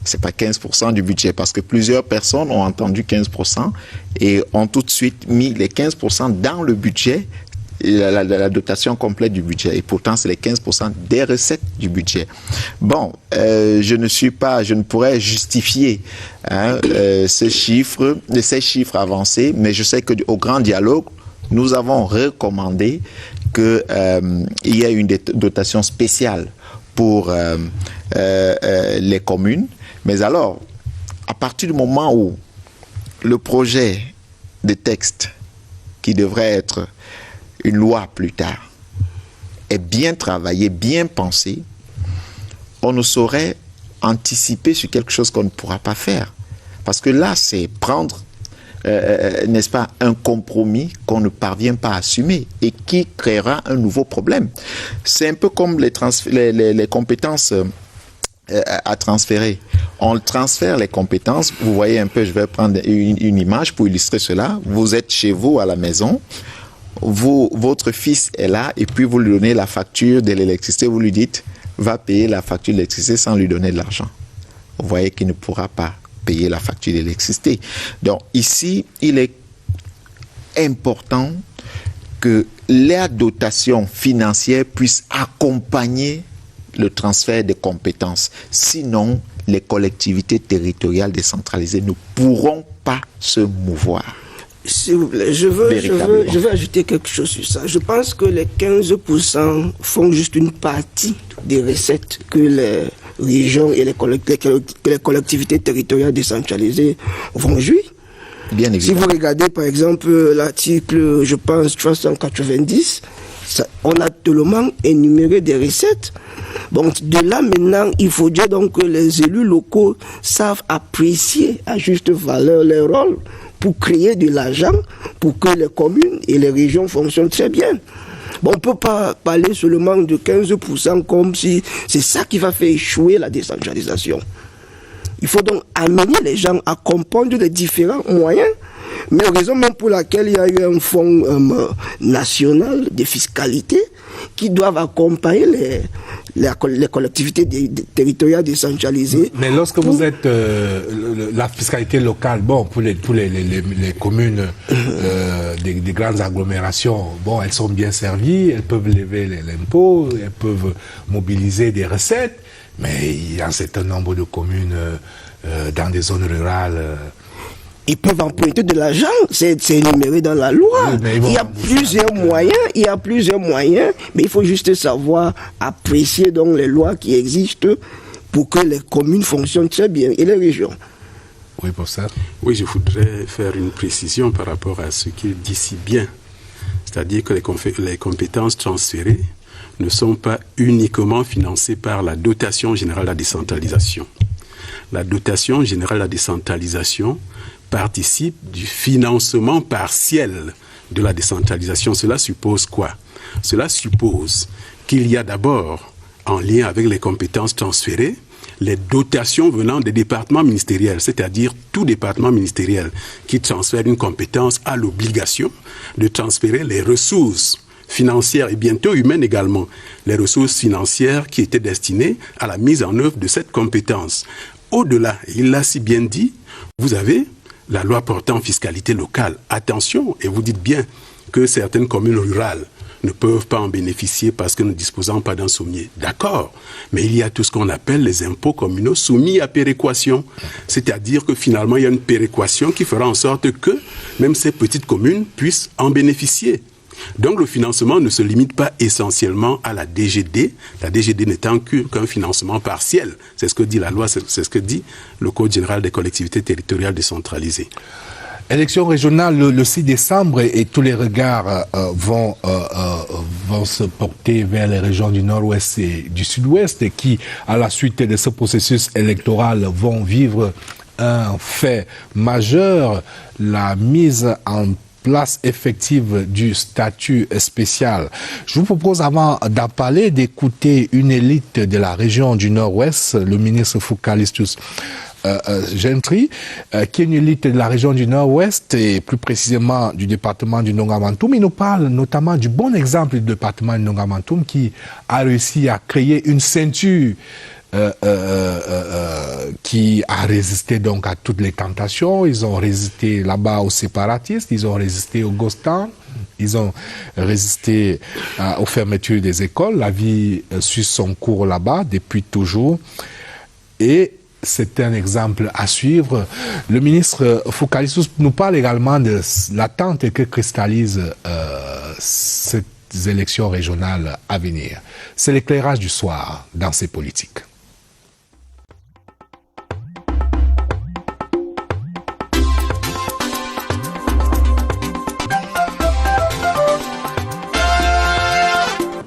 C'est pas 15% du budget, parce que plusieurs personnes ont entendu 15% et ont tout de suite mis les 15% dans le budget, la dotation complète du budget. Et pourtant, c'est les 15% des recettes du budget. Bon, je ne pourrais justifier ces chiffres avancés, mais je sais qu'au grand dialogue, nous avons recommandé qu'il y ait une dotation spéciale pour les communes. Mais alors, à partir du moment où le projet de texte, qui devrait être une loi plus tard, est bien travaillé, bien pensé, on ne saurait anticiper sur quelque chose qu'on ne pourra pas faire. Parce que là, c'est prendre, n'est-ce pas, un compromis qu'on ne parvient pas à assumer et qui créera un nouveau problème. C'est un peu comme les compétences à transférer. On transfère les compétences. Vous voyez un peu, je vais prendre une image pour illustrer cela. Vous êtes chez vous à la maison, votre fils est là et puis vous lui donnez la facture de l'électricité, vous lui dites, va payer la facture d'électricité sans lui donner de l'argent. Vous voyez qu'il ne pourra pas payer la facture d'électricité. Donc ici, il est important que la dotation financière puisse accompagner le transfert des compétences. Sinon, les collectivités territoriales décentralisées ne pourront pas se mouvoir. S'il vous plaît, je veux ajouter quelque chose sur ça. Je pense que les 15% font juste une partie des recettes que les régions et les collectivités territoriales décentralisées vont jouir. Bien évidemment. Si vous regardez par exemple l'article, je pense, 390, on a tellement énuméré des recettes. Bon, de là maintenant, il faut dire donc que les élus locaux savent apprécier à juste valeur leur rôle pour créer de l'argent, pour que les communes et les régions fonctionnent très bien. Bon, on ne peut pas parler seulement de 15% comme si c'est ça qui va faire échouer la décentralisation. Il faut donc amener les gens à comprendre les différents moyens, mais raison même pour laquelle il y a eu un fonds national de fiscalité qui doivent accompagner les collectivités territoriales décentralisées. Mais lorsque vous êtes la fiscalité locale, bon, pour les communes des grandes agglomérations, bon, elles sont bien servies, elles peuvent lever l'impôt, elles peuvent mobiliser des recettes, mais il y a un certain nombre de communes dans des zones rurales. Ils peuvent emprunter de l'argent, c'est énuméré dans la loi. Oui, il y a plusieurs moyens, mais il faut juste savoir apprécier donc les lois qui existent pour que les communes fonctionnent très bien et les régions. Oui, pour ça. Oui, je voudrais faire une précision par rapport à ce qu'il dit si bien. C'est-à-dire que les compétences transférées ne sont pas uniquement financées par la dotation générale de la décentralisation. La dotation générale de la décentralisation participe du financement partiel de la décentralisation. Cela suppose quoi? Cela suppose qu'il y a d'abord, en lien avec les compétences transférées, les dotations venant des départements ministériels, c'est-à-dire tout département ministériel qui transfère une compétence a l'obligation de transférer les ressources financières et bientôt humaines également, les ressources financières qui étaient destinées à la mise en œuvre de cette compétence. Au-delà, il l'a si bien dit, vous avez la loi portant fiscalité locale. Attention, et vous dites bien que certaines communes rurales ne peuvent pas en bénéficier parce que nous ne disposons pas d'un sommier. D'accord, mais il y a tout ce qu'on appelle les impôts communaux soumis à péréquation. C'est-à-dire que finalement, il y a une péréquation qui fera en sorte que même ces petites communes puissent en bénéficier. Donc le financement ne se limite pas essentiellement à la DGD, la DGD n'étant qu'un financement partiel. C'est ce que dit la loi, c'est ce que dit le Code général des collectivités territoriales décentralisées. Élection régionale le 6 décembre et tous les regards vont se porter vers les régions du nord-ouest et du sud-ouest qui, à la suite de ce processus électoral, vont vivre un fait majeur, la mise en place effective du statut spécial. Je vous propose, avant d'en parler, d'écouter une élite de la région du Nord-Ouest, le ministre Focalistus Gentry, qui est une élite de la région du Nord-Ouest et plus précisément du département du Nongamantoum. Il nous parle notamment du bon exemple du département du Nongamantoum qui a réussi à créer une ceinture qui a résisté donc à toutes les tentations. Ils ont résisté là-bas aux séparatistes, ils ont résisté au Gostan, ils ont résisté aux fermetures des écoles. La vie suit son cours là-bas depuis toujours. Et c'est un exemple à suivre. Le ministre Focalistus nous parle également de l'attente que cristallise ces élections régionales à venir. C'est l'éclairage du soir dans ces politiques.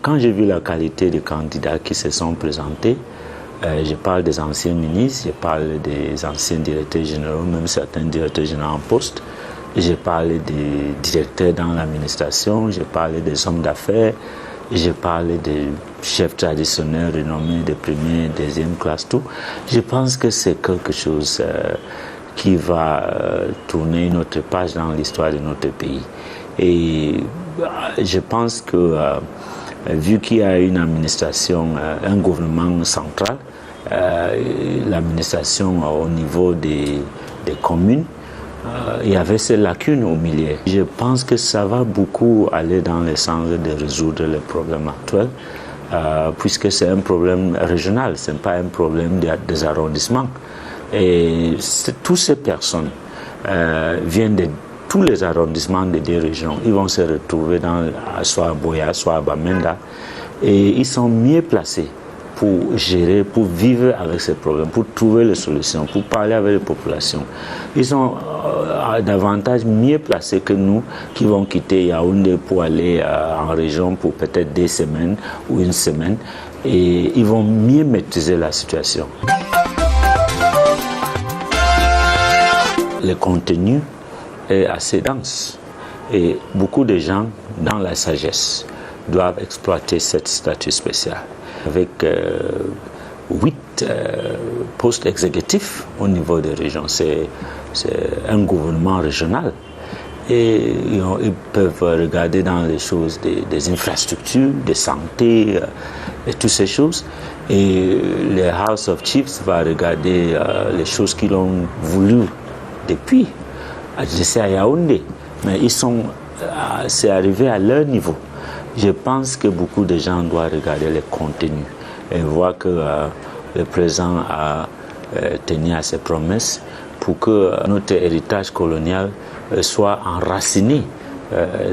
Quand j'ai vu la qualité des candidats qui se sont présentés, je parle des anciens ministres, je parle des anciens directeurs généraux, même certains directeurs généraux en poste, je parle des directeurs dans l'administration, je parle des hommes d'affaires, je parle des chefs traditionnels renommés de première, deuxième classe, tout. Je pense que c'est quelque chose qui va tourner une autre page dans l'histoire de notre pays. Et je pense que vu qu'il y a une administration, un gouvernement central, l'administration au niveau des communes, il y avait ces lacunes au milieu. Je pense que ça va beaucoup aller dans le sens de résoudre les problèmes actuels, puisque c'est un problème régional, ce n'est pas un problème des arrondissements. Et toutes ces personnes viennent de tous les arrondissements des deux régions. Ils vont se retrouver soit à Boya, soit à Bamenda, et ils sont mieux placés pour gérer, pour vivre avec ces problèmes, pour trouver les solutions, pour parler avec les populations. Ils sont davantage mieux placés que nous qui vont quitter Yaoundé pour aller en région pour peut-être 2 semaines ou 1 semaine, et ils vont mieux maîtriser la situation. Le contenu est assez dense et beaucoup de gens dans la sagesse doivent exploiter cette statut spécial. Avec 8 postes exécutifs au niveau des régions, c'est un gouvernement régional et ils peuvent regarder dans les choses des infrastructures, de santé et toutes ces choses, et le House of Chiefs va regarder les choses qu'ils ont voulu depuis. Je sais à Yaoundé, mais c'est arrivé à leur niveau. Je pense que beaucoup de gens doivent regarder les contenus et voir que le président a tenu à ses promesses pour que notre héritage colonial soit enraciné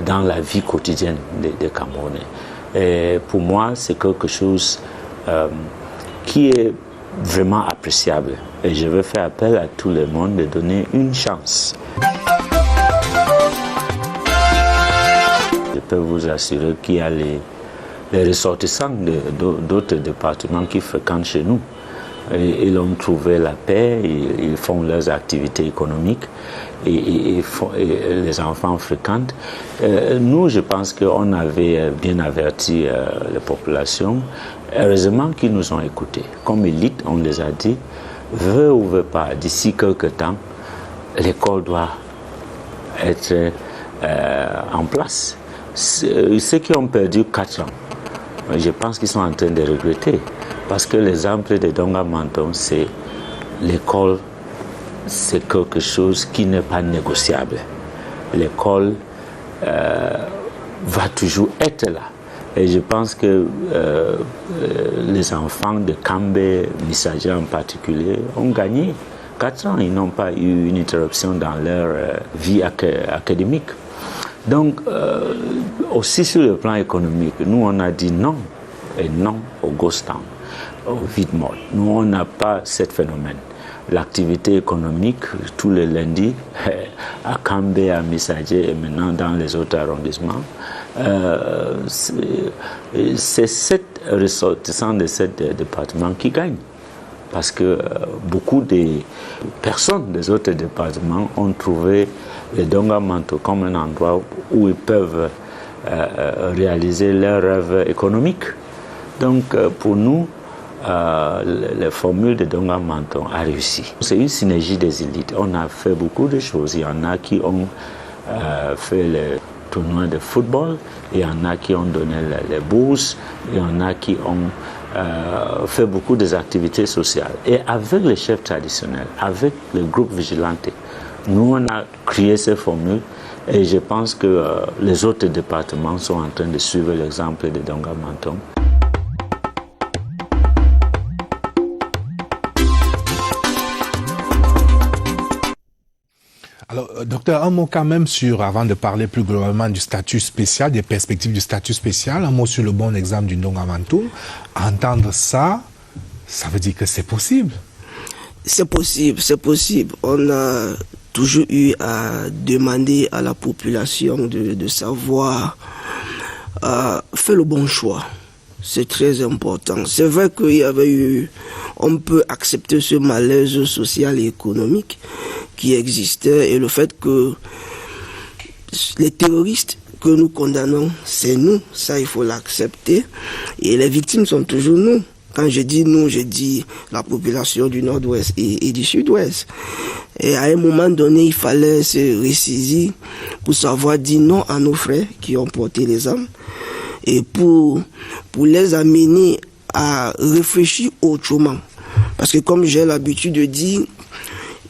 dans la vie quotidienne des Camerounais. Et pour moi, c'est quelque chose qui est vraiment appréciable. Et je veux faire appel à tout le monde de donner une chance. Je peux vous assurer qu'il y a les ressortissants d'autres départements qui fréquentent chez nous. Ils ont trouvé la paix, ils font leurs activités économiques et les enfants fréquentent. Nous, je pense qu'on avait bien averti les populations. Heureusement qu'ils nous ont écoutés. Comme élite, on les a dit, veut ou veut pas, d'ici quelques temps, l'école doit être en place. Ceux qui ont perdu 4 ans, je pense qu'ils sont en train de regretter. Parce que l'exemple de Nongamantoum, c'est l'école, c'est quelque chose qui n'est pas négociable. L'école va toujours être là. Et je pense que les enfants de Kambé, Missaja en particulier, ont gagné 4 ans. Ils n'ont pas eu une interruption dans leur vie académique. Donc, aussi sur le plan économique, nous on a dit non, et non au ghost town, au vide-mort. Nous on n'a pas ce phénomène. L'activité économique, tous les lundis, à Kambé, à Missaja et maintenant dans les autres arrondissements, c'est 7 ressortissants de ce département qui gagnent. parce que beaucoup de personnes des autres départements ont trouvé les Dongamanto comme un endroit où ils peuvent réaliser leurs rêves économiques. Donc pour nous, les formules de Dongamanto ont réussi. C'est une synergie des élites. On a fait beaucoup de choses. Il y en a qui ont fait les tournois de football, il y en a qui ont donné les bourses, il y en a qui ont fait beaucoup des activités sociales. Et avec les chefs traditionnels, avec le groupe Vigilante, nous on a créé ces formules et je pense que les autres départements sont en train de suivre l'exemple de Dongamanto. Alors, docteur, un mot quand même avant de parler plus globalement du statut spécial, des perspectives du statut spécial, un mot sur le bon exemple du Ndongamantoum. Entendre ça, ça veut dire que c'est possible. C'est possible, c'est possible. On a toujours eu à demander à la population de savoir faire le bon choix. C'est très important. C'est vrai qu'il y avait eu, on peut accepter ce malaise social et économique qui existait et le fait que les terroristes que nous condamnons, c'est nous, ça il faut l'accepter. Et les victimes sont toujours nous. Quand je dis nous, je dis la population du Nord-Ouest et du Sud-Ouest. Et à un moment donné, il fallait se ressaisir pour savoir dire non à nos frères qui ont porté les armes et pour les amener à réfléchir autrement. Parce que comme j'ai l'habitude de dire,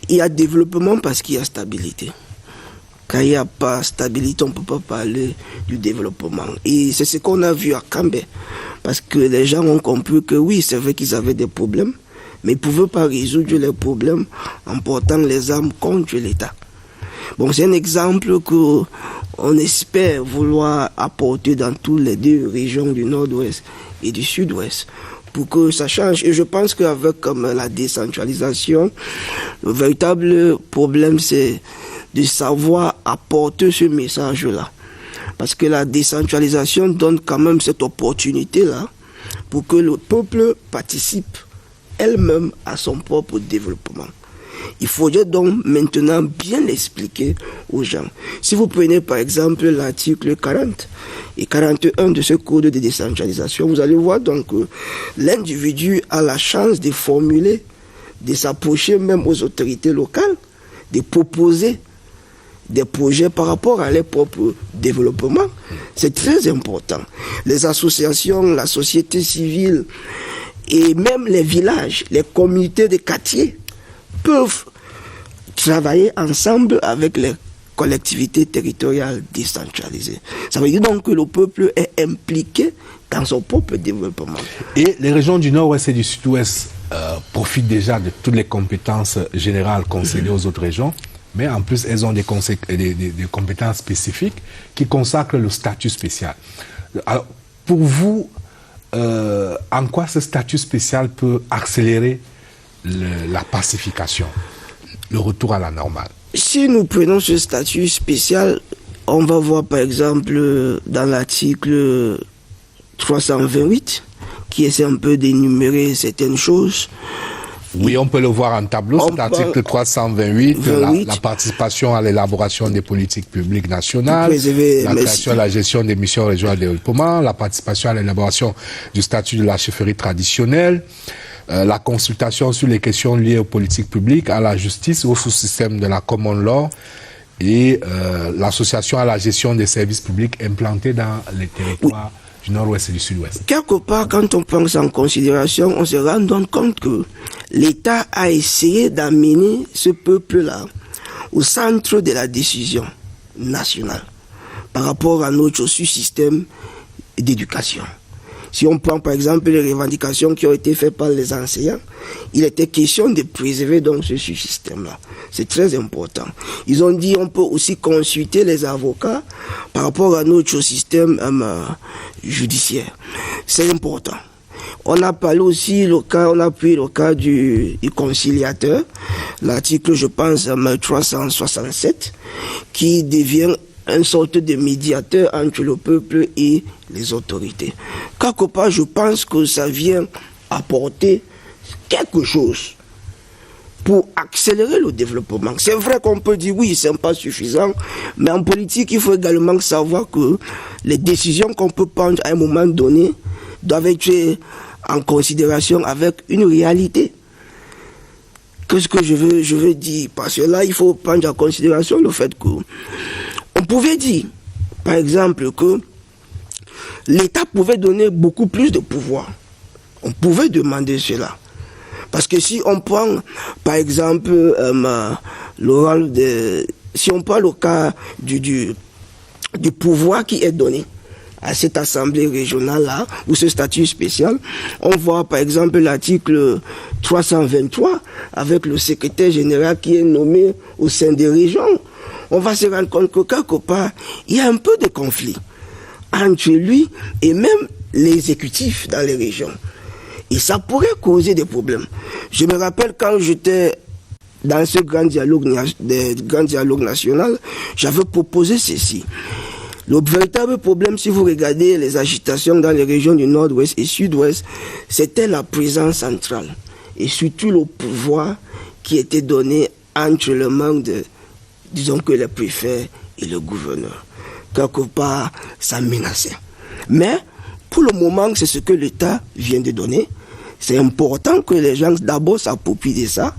il y a développement parce qu'il y a stabilité. Quand il n'y a pas stabilité, on ne peut pas parler du développement. Et c'est ce qu'on a vu à Kambé. Parce que les gens ont compris que oui, c'est vrai qu'ils avaient des problèmes, mais ils ne pouvaient pas résoudre les problèmes en portant les armes contre l'État. Bon, c'est un exemple qu'on espère vouloir apporter dans toutes les deux régions du Nord-Ouest et du Sud-Ouest pour que ça change. Et je pense qu'avec la décentralisation, le véritable problème, c'est de savoir apporter ce message-là. Parce que la décentralisation donne quand même cette opportunité-là pour que le peuple participe elle-même à son propre développement. Il faudrait donc maintenant bien l'expliquer aux gens. Si vous prenez par exemple l'article 40 et 41 de ce code de décentralisation, vous allez voir donc que l'individu a la chance de formuler, de s'approcher même aux autorités locales, de proposer des projets par rapport à leur propre développement. C'est très important. Les associations, la société civile et même les villages, les communautés de quartier peuvent travailler ensemble avec les collectivités territoriales décentralisées. Ça veut dire donc que le peuple est impliqué dans son propre développement. Et les régions du Nord-Ouest et du Sud-Ouest profitent déjà de toutes les compétences générales concédées aux autres régions, mais en plus elles ont des compétences spécifiques qui consacrent le statut spécial. Alors, pour vous, en quoi ce statut spécial peut accélérer la pacification, le retour à la normale? Si nous prenons ce statut spécial, on va voir par exemple dans l'article 328 qui essaie un peu d'énumérer certaines choses. Oui, on peut le voir en tableau, c'est l'article 328, la participation à l'élaboration des politiques publiques nationales, la création et la gestion des missions régionales de développement, la participation à l'élaboration du statut de la chefferie traditionnelle, la consultation sur les questions liées aux politiques publiques, à la justice, au sous-système de la common law et l'association à la gestion des services publics implantés dans les territoires du Nord-Ouest et du Sud-Ouest. Quelque part, quand on prend ça en considération, on se rend donc compte que l'État a essayé d'amener ce peuple-là au centre de la décision nationale par rapport à notre sous-système d'éducation. Si on prend par exemple les revendications qui ont été faites par les enseignants, il était question de préserver donc ce système-là. C'est très important. Ils ont dit on peut aussi consulter les avocats par rapport à notre système judiciaire. C'est important. On a parlé aussi on a pris le cas du conciliateur, l'article je pense 367, qui devient une sorte de médiateur entre le peuple et les autorités. Quelque part, je pense que ça vient apporter quelque chose pour accélérer le développement. C'est vrai qu'on peut dire oui, c'est pas suffisant, mais en politique, il faut également savoir que les décisions qu'on peut prendre à un moment donné doivent être en considération avec une réalité. Qu'est-ce que je veux dire? Parce que là, il faut prendre en considération le fait que on pouvait dire, par exemple, que l'État pouvait donner beaucoup plus de pouvoir. On pouvait demander cela. Parce que si on prend, par exemple, si on prend le cas du pouvoir qui est donné à cette assemblée régionale-là, ou ce statut spécial, on voit par exemple l'article 323 avec le secrétaire général qui est nommé au sein des régions. On va se rendre compte que quelque part, il y a un peu de conflit entre lui et même l'exécutif dans les régions. Et ça pourrait causer des problèmes. Je me rappelle quand j'étais dans ce grand dialogue national, j'avais proposé ceci. Le véritable problème, si vous regardez les agitations dans les régions du nord-ouest et sud-ouest, c'était la présence centrale. Et surtout le pouvoir qui était donné entre le manque de, disons que les préfets et le gouverneur. Quelque part, ça menaçait. Mais, pour le moment, c'est ce que l'État vient de donner. C'est important que les gens d'abord s'approprient de ça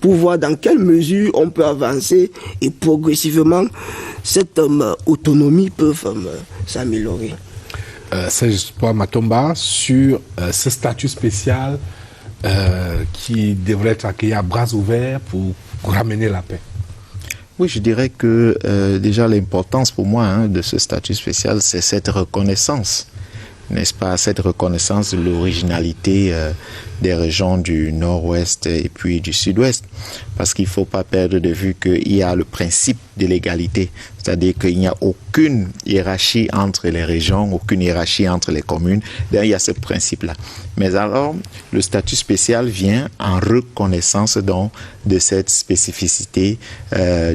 pour voir dans quelle mesure on peut avancer et progressivement cette autonomie peut s'améliorer. Serge Matomba, sur ce statut spécial qui devrait être accueilli à bras ouverts pour ramener la paix. Oui, je dirais que déjà l'importance pour moi de ce statut spécial, c'est cette reconnaissance, n'est-ce pas, cette reconnaissance de l'originalité des régions du nord-ouest et puis du sud-ouest. Parce qu'il ne faut pas perdre de vue qu'il y a le principe de l'égalité, c'est-à-dire qu'il n'y a aucune hiérarchie entre les régions, aucune hiérarchie entre les communes. D'ailleurs, il y a ce principe-là. Mais alors, le statut spécial vient en reconnaissance donc de cette spécificité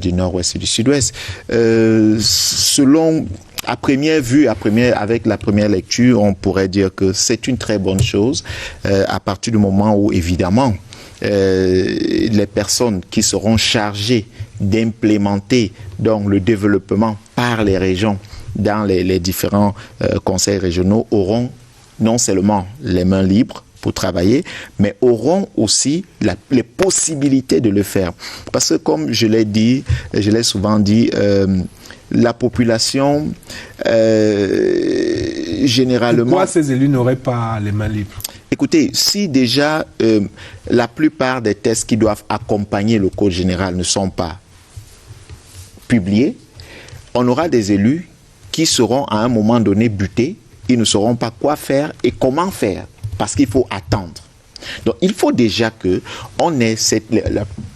du nord-ouest et du sud-ouest. Selon... À première vue, avec la première lecture, on pourrait dire que c'est une très bonne chose à partir du moment où, évidemment, les personnes qui seront chargées d'implémenter donc le développement par les régions dans les différents conseils régionaux auront non seulement les mains libres pour travailler, mais auront aussi les possibilités de le faire. Parce que comme je l'ai souvent dit, la population, généralement... Pourquoi ces élus n'auraient pas les mains libres? Écoutez, si déjà la plupart des tests qui doivent accompagner le code général ne sont pas publiés, on aura des élus qui seront à un moment donné butés, ils ne sauront pas quoi faire et comment faire, parce qu'il faut attendre. Donc, il faut déjà que on ait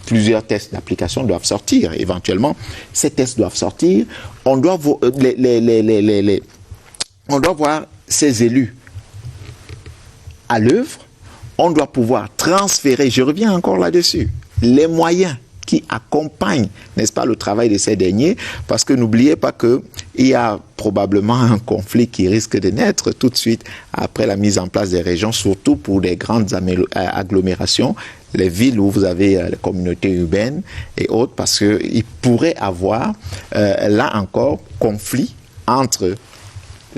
plusieurs tests d'application doivent sortir. Éventuellement, ces tests doivent sortir. On doit voir ces élus à l'œuvre. On doit pouvoir transférer, je reviens encore là-dessus, les moyens qui accompagnent, n'est-ce pas, le travail de ces derniers, parce que n'oubliez pas qu'il y a probablement un conflit qui risque de naître tout de suite après la mise en place des régions, surtout pour des grandes agglomérations, les villes où vous avez les communautés urbaines et autres, parce qu'il pourrait avoir, là encore, conflit entre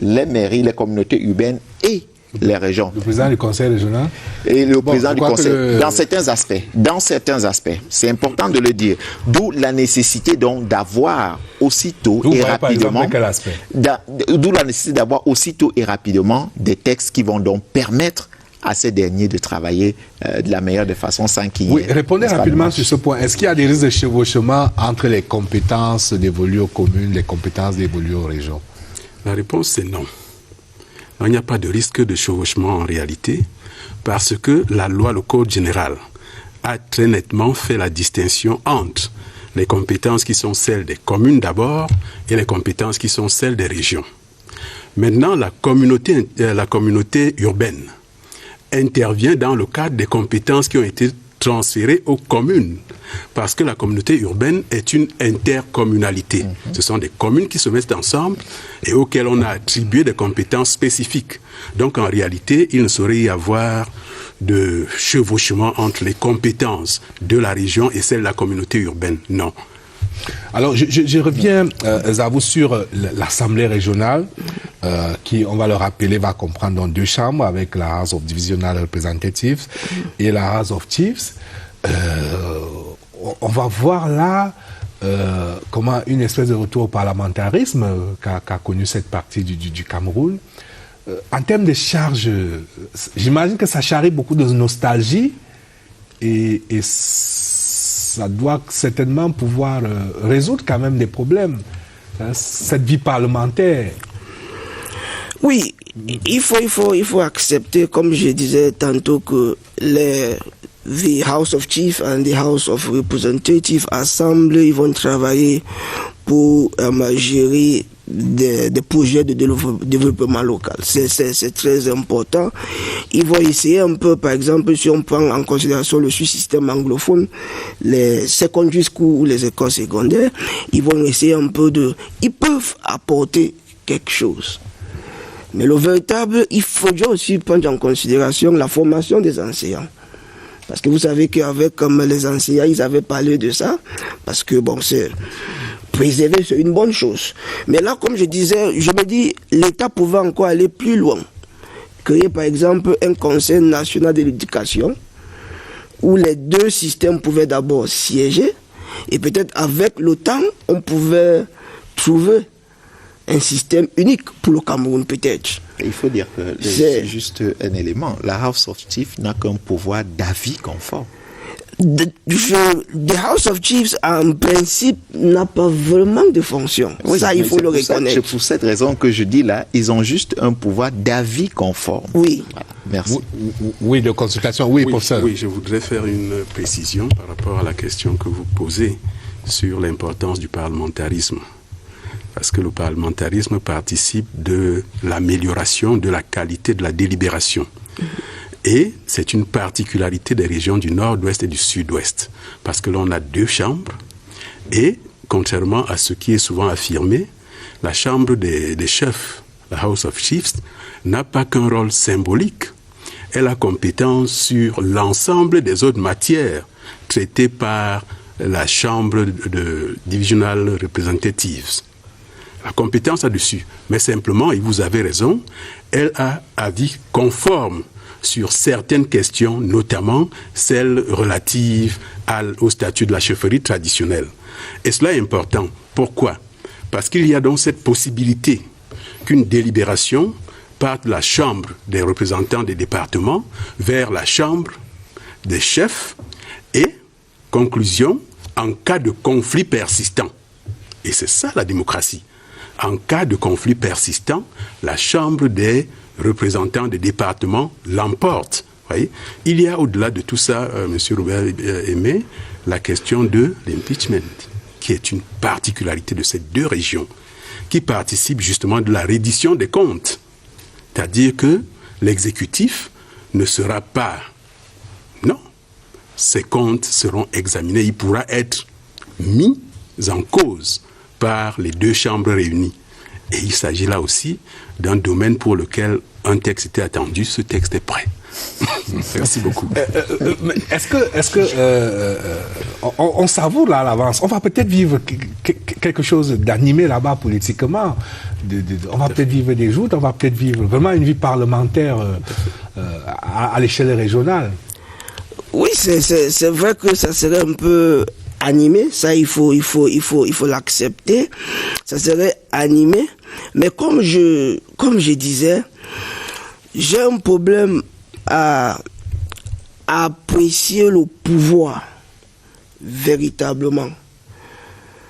les mairies, les communautés urbaines et les régions. Le président du conseil régional. Et le président du conseil. Dans certains aspects. C'est important de le dire. D'où la nécessité donc d'avoir aussitôt et rapidement. D'où la nécessité d'avoir aussitôt et rapidement des textes qui vont donc permettre à ces derniers de travailler de la meilleure des façons sans qu'il y ait... Oui, répondez rapidement sur ce point. Est-ce qu'il y a des risques de chevauchement entre les compétences dévolues aux communes, les compétences dévolues aux régions? La réponse c'est non. Il n'y a pas de risque de chevauchement en réalité, parce que la loi, le code général, a très nettement fait la distinction entre les compétences qui sont celles des communes d'abord et les compétences qui sont celles des régions. Maintenant, la communauté urbaine intervient dans le cadre des compétences qui ont été transférées aux communes, parce que la communauté urbaine est une intercommunalité. Ce sont des communes qui se mettent ensemble et auxquelles on a attribué des compétences spécifiques. Donc en réalité, il ne saurait y avoir de chevauchement entre les compétences de la région et celles de la communauté urbaine. Non. Alors, je reviens, Zabou, sur l'Assemblée régionale, qui, on va le rappeler, va comprendre dans 2 chambres, avec la House of Divisional Representatives et la House of Chiefs. On va voir là comment une espèce de retour au parlementarisme qu'a connu cette partie du Cameroun. En termes de charges, j'imagine que ça charrie beaucoup de nostalgie et ça doit certainement pouvoir résoudre quand même des problèmes, hein, cette vie parlementaire. Oui, il faut accepter, comme je disais tantôt, que the House of Chiefs and the House of Representatives ensemble, ils vont travailler pour gérer des projets de développement local. C'est très important. Ils vont essayer un peu, par exemple, si on prend en considération le système anglophone, les secondary schools ou les écoles secondaires, ils vont essayer un peu ils peuvent apporter quelque chose. Mais le véritable, il faudrait aussi prendre en considération la formation des enseignants. Parce que vous savez qu'avec les enseignants, ils avaient parlé de ça, parce que bon, préserver, c'est une bonne chose. Mais là, comme je disais, je me dis, l'État pouvait encore aller plus loin. Créer, par exemple, un conseil national de l'éducation, où les 2 systèmes pouvaient d'abord siéger, et peut-être avec le temps, on pouvait trouver un système unique pour le Cameroun, peut-être. Il faut dire que c'est juste un élément. La House of Chiefs n'a qu'un pouvoir d'avis conforme. The House of Chiefs, en principe, n'a pas vraiment de fonction. Oui, ça, il faut le reconnaître. C'est pour cette raison que je dis là, ils ont juste un pouvoir d'avis conforme. Oui. Voilà. Merci. Oui, de consultation. Oui, professeur. Oui, je voudrais faire une précision par rapport à la question que vous posez sur l'importance du parlementarisme. Parce que le parlementarisme participe de l'amélioration de la qualité de la délibération. Et c'est une particularité des régions du nord-ouest et du sud-ouest. Parce que l'on a 2 chambres. Et, contrairement à ce qui est souvent affirmé, la chambre des chefs, la House of Chiefs, n'a pas qu'un rôle symbolique. Elle a compétence sur l'ensemble des autres matières traitées par la chambre de Divisional Representatives. La compétence là-dessus. Mais simplement, et vous avez raison, elle a avis conforme sur certaines questions, notamment celles relatives au statut de la chefferie traditionnelle. Et cela est important. Pourquoi? Parce qu'il y a donc cette possibilité qu'une délibération parte de la chambre des représentants des départements vers la chambre des chefs et, conclusion, en cas de conflit persistant. Et c'est ça la démocratie. En cas de conflit persistant, la chambre des représentants des départements l'emporte. Voyez, il y a au-delà de tout ça, M. Robert Aimé, la question de l'impeachment, qui est une particularité de ces 2 régions, qui participe justement de la reddition des comptes. C'est-à-dire que l'exécutif ne sera pas... Non, ces comptes seront examinés. Il pourra être mis en cause par les 2 chambres réunies. Et il s'agit là aussi d'un domaine pour lequel un texte était attendu. Ce texte est prêt. Merci beaucoup. On savoure là à l'avance. On va peut-être vivre quelque chose d'animé là-bas politiquement. On va peut-être vivre des joutes, on va peut-être vivre vraiment une vie parlementaire à l'échelle régionale. Oui, c'est vrai que ça serait un peu animé, ça il faut l'accepter. Ça serait animé, mais comme je disais, j'ai un problème à apprécier le pouvoir véritablement.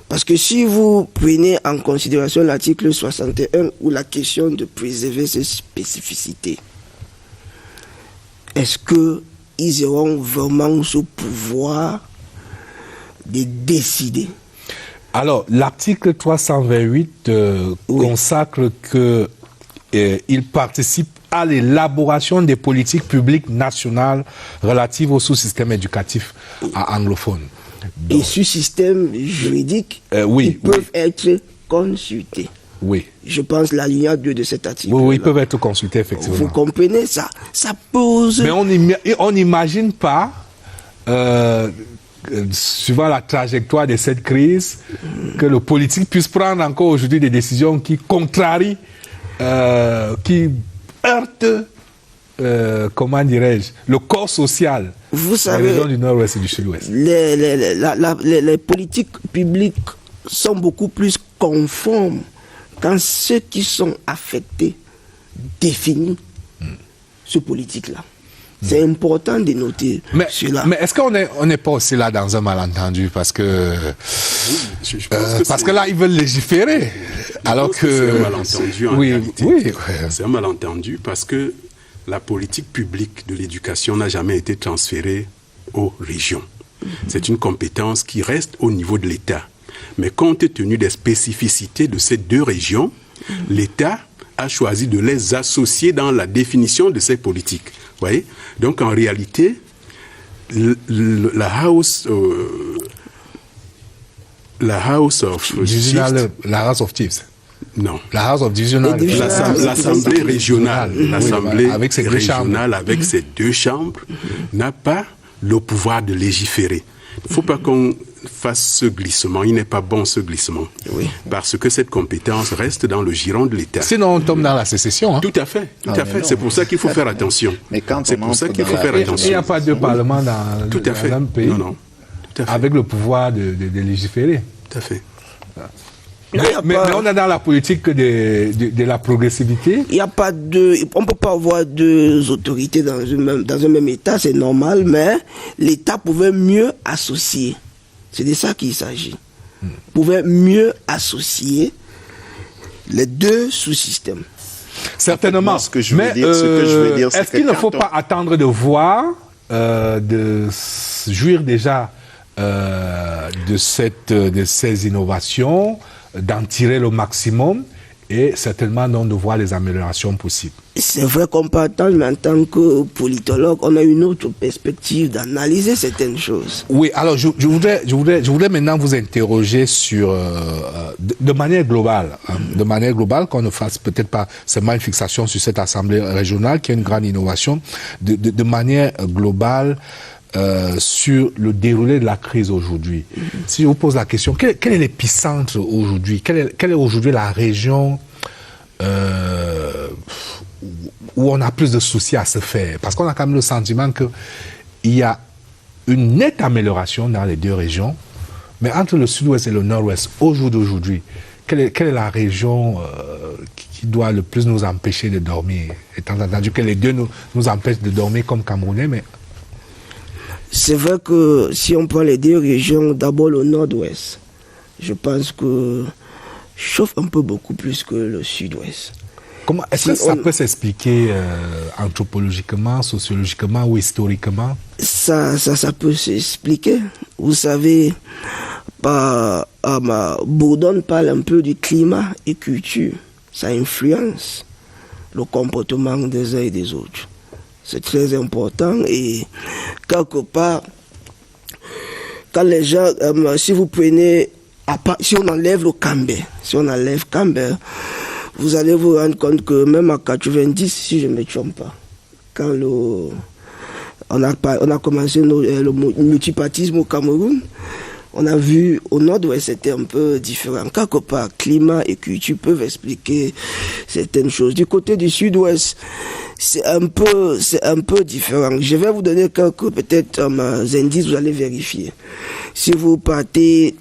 Parce que si vous prenez en considération l'article 61 ou la question de préserver ses spécificités, est-ce qu'ils auront vraiment ce pouvoir de décider? Alors, l'article 328 consacre qu'il participe à l'élaboration des politiques publiques nationales relatives au sous-système éducatif anglophone. Donc, et sous-système juridique, ils peuvent être consultés. Oui. Je pense l'alinéa 2 de cet article. Oui, ils peuvent être consultés, effectivement. Vous comprenez ça? Ça pose... Mais on n'imagine pas, suivant la trajectoire de cette crise, que le politique puisse prendre encore aujourd'hui des décisions qui contrarient, qui heurtent, comment dirais-je, le corps social. Vous savez, des régions du Nord-Ouest et du Sud-Ouest. Les politiques publiques sont beaucoup plus conformes quand ceux qui sont affectés définissent ce politique-là. C'est important de noter cela. Mais est-ce qu'on n'est pas aussi là dans un malentendu parce que parce que là ils veulent légiférer alors que c'est un malentendu en réalité. Oui. C'est un malentendu parce que la politique publique de l'éducation n'a jamais été transférée aux régions. C'est une compétence qui reste au niveau de l'État. Mais compte tenu des spécificités de ces deux régions, l'État a choisi de les associer dans la définition de ces politiques. Vous voyez? Donc en réalité, la House of Chiefs. Non. La House of Divisional. L'Assemblée régionale, avec ses deux chambres, n'a pas le pouvoir de légiférer. Il ne faut pas qu'on fasse ce glissement. Il n'est pas bon ce glissement. Oui. Parce que cette compétence reste dans le giron de l'État. Sinon, on tombe dans la sécession. Hein. Tout à fait. C'est pour ça qu'il faut faire attention. C'est pour ça qu'il faut faire attention. Il n'y a pas de parlement dans un pays avec le pouvoir de légiférer. Tout à fait. Mais on est dans la politique de la progressivité. Il y a pas on ne peut pas avoir deux autorités dans un même État, c'est normal, mais l'État pouvait mieux associer. C'est de ça qu'il s'agit. Pouvait mieux associer les deux sous-systèmes. Certainement. Ce que je veux dire, est-ce qu'il ne faut pas attendre de voir, de jouir déjà de ces innovations, d'en tirer le maximum et certainement de voir les améliorations possibles. C'est vrai qu'on peut attendre, mais en tant que politologue, on a une autre perspective d'analyser certaines choses. Oui, alors je voudrais maintenant vous interroger sur, de manière globale, qu'on ne fasse peut-être pas seulement une fixation sur cette assemblée régionale qui est une grande innovation, de manière globale, sur le déroulé de la crise aujourd'hui. Si je vous pose la question, quel est l'épicentre aujourd'hui? Quelle est aujourd'hui la région où on a plus de soucis à se faire? Parce qu'on a quand même le sentiment qu'il y a une nette amélioration dans les deux régions, mais entre le sud-ouest et le nord-ouest, au jour d'aujourd'hui, quelle est la région qui doit le plus nous empêcher de dormir? Étant entendu que les deux nous empêchent de dormir comme Camerounais, mais... C'est vrai que si on prend les deux régions, d'abord le nord-ouest, je pense que chauffe un peu beaucoup plus que le sud-ouest. Comment est-ce que ça peut s'expliquer anthropologiquement, sociologiquement ou historiquement? Ça peut s'expliquer. Vous savez, Bourdon parle un peu du climat et culture. Ça influence le comportement des uns et des autres. C'est très important et quelque part, quand les gens, si vous prenez, si on enlève le Cambé, vous allez vous rendre compte que même en 90, si je ne me trompe pas, quand on a commencé le multipartisme au Cameroun, on a vu au nord-ouest c'était un peu différent. Quelque part, climat et culture peuvent expliquer certaines choses. Du côté du sud-ouest, c'est un peu différent. Je vais vous donner quelques peut-être indices, vous allez vérifier. Si vous partez,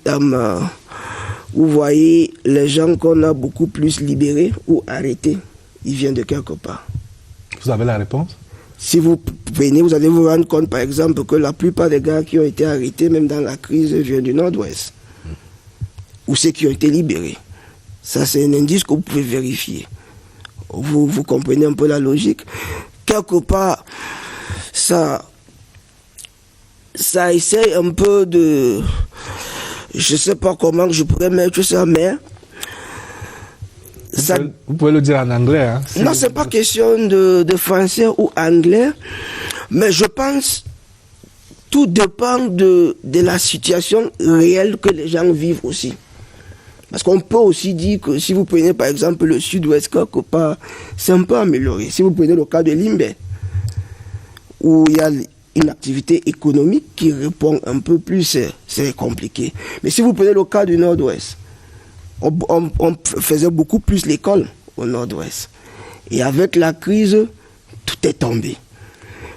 vous voyez les gens qu'on a beaucoup plus libérés ou arrêtés, ils viennent de quelque part. Vous avez la réponse? Si vous venez, vous allez vous rendre compte, par exemple, que la plupart des gars qui ont été arrêtés, même dans la crise, viennent du nord-ouest. Ou ceux qui ont été libérés. Ça, c'est un indice que vous pouvez vérifier. Vous comprenez un peu la logique. Quelque part, ça essaye un peu de... Je ne sais pas comment je pourrais mettre ça, mais... Vous pouvez le dire en anglais. Hein, non, ce n'est pas question de français ou anglais, mais je pense tout dépend de la situation réelle que les gens vivent aussi. Parce qu'on peut aussi dire que si vous prenez par exemple le sud-ouest, quelque part, c'est un peu amélioré. Si vous prenez le cas de Limbe, où il y a une activité économique qui répond un peu plus, c'est compliqué. Mais si vous prenez le cas du nord-ouest, on faisait beaucoup plus l'école au nord-ouest. Et avec la crise, tout est tombé.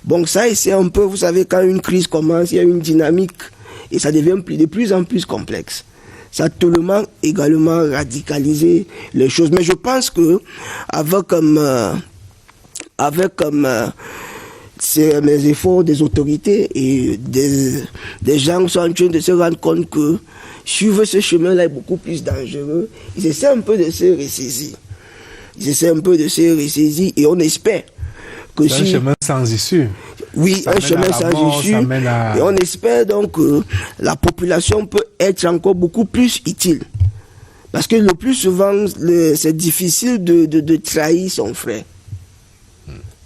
Donc ça, c'est un peu, vous savez, quand une crise commence, il y a une dynamique et ça devient de plus en plus complexe. Ça a tellement également radicalisé les choses. Mais je pense que avec mes efforts des autorités et des gens qui sont en train de se rendre compte que suivre ce chemin-là est beaucoup plus dangereux, ils essaient un peu de se ressaisir. Et on espère que c'est un chemin sans issue. Oui, un chemin sans issue. Et on espère donc que la population peut être encore beaucoup plus utile. Parce que le plus souvent, c'est difficile de trahir son frère.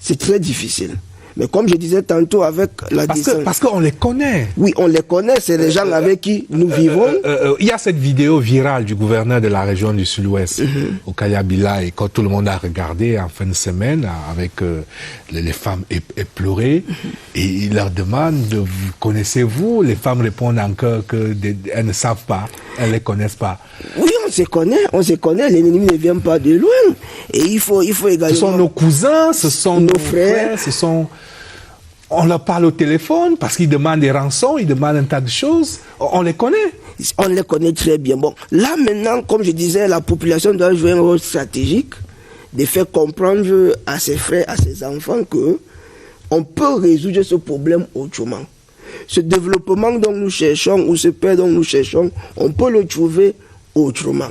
C'est très difficile. Mais comme je disais tantôt avec la parce qu'on les connaît. Oui, on les connaît, c'est les gens avec qui nous vivons. Il y a cette vidéo virale du gouverneur de la région du Sud-Ouest, au Kayabila, et quand tout le monde a regardé en fin de semaine, avec les femmes éplorées, et il leur demande, connaissez-vous? Les femmes répondent encore qu'elles ne savent pas, elles ne les connaissent pas. Oui, on se connaît, l'ennemi ne vient pas de loin. Et il faut également... Ce sont nos cousins, ce sont nos frères, ce sont... On leur parle au téléphone parce qu'ils demandent des rançons, ils demandent un tas de choses. On les connaît. On les connaît très bien. Bon, là maintenant, comme je disais, la population doit jouer un rôle stratégique de faire comprendre à ses frères, à ses enfants que on peut résoudre ce problème autrement. Ce développement dont nous cherchons, ou ce paix dont nous cherchons, on peut le trouver autrement.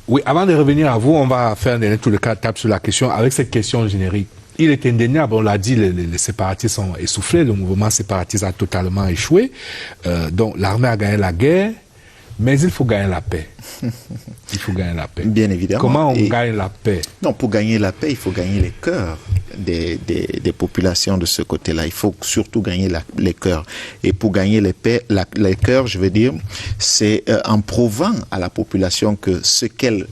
Oui, avant de revenir à vous, on va faire un dernier tour de table sur la question, avec cette question générique. Il est indéniable, on l'a dit, les séparatistes sont essoufflés, le mouvement séparatiste a totalement échoué. Donc l'armée a gagné la guerre, mais il faut gagner la paix. Il faut gagner la paix. Bien évidemment. Comment on gagne la paix? Non, pour gagner la paix, il faut gagner les cœurs des populations de ce côté-là. Il faut surtout gagner les cœurs. Et pour gagner les cœurs, je veux dire, c'est en prouvant à la population que ce qu'elle,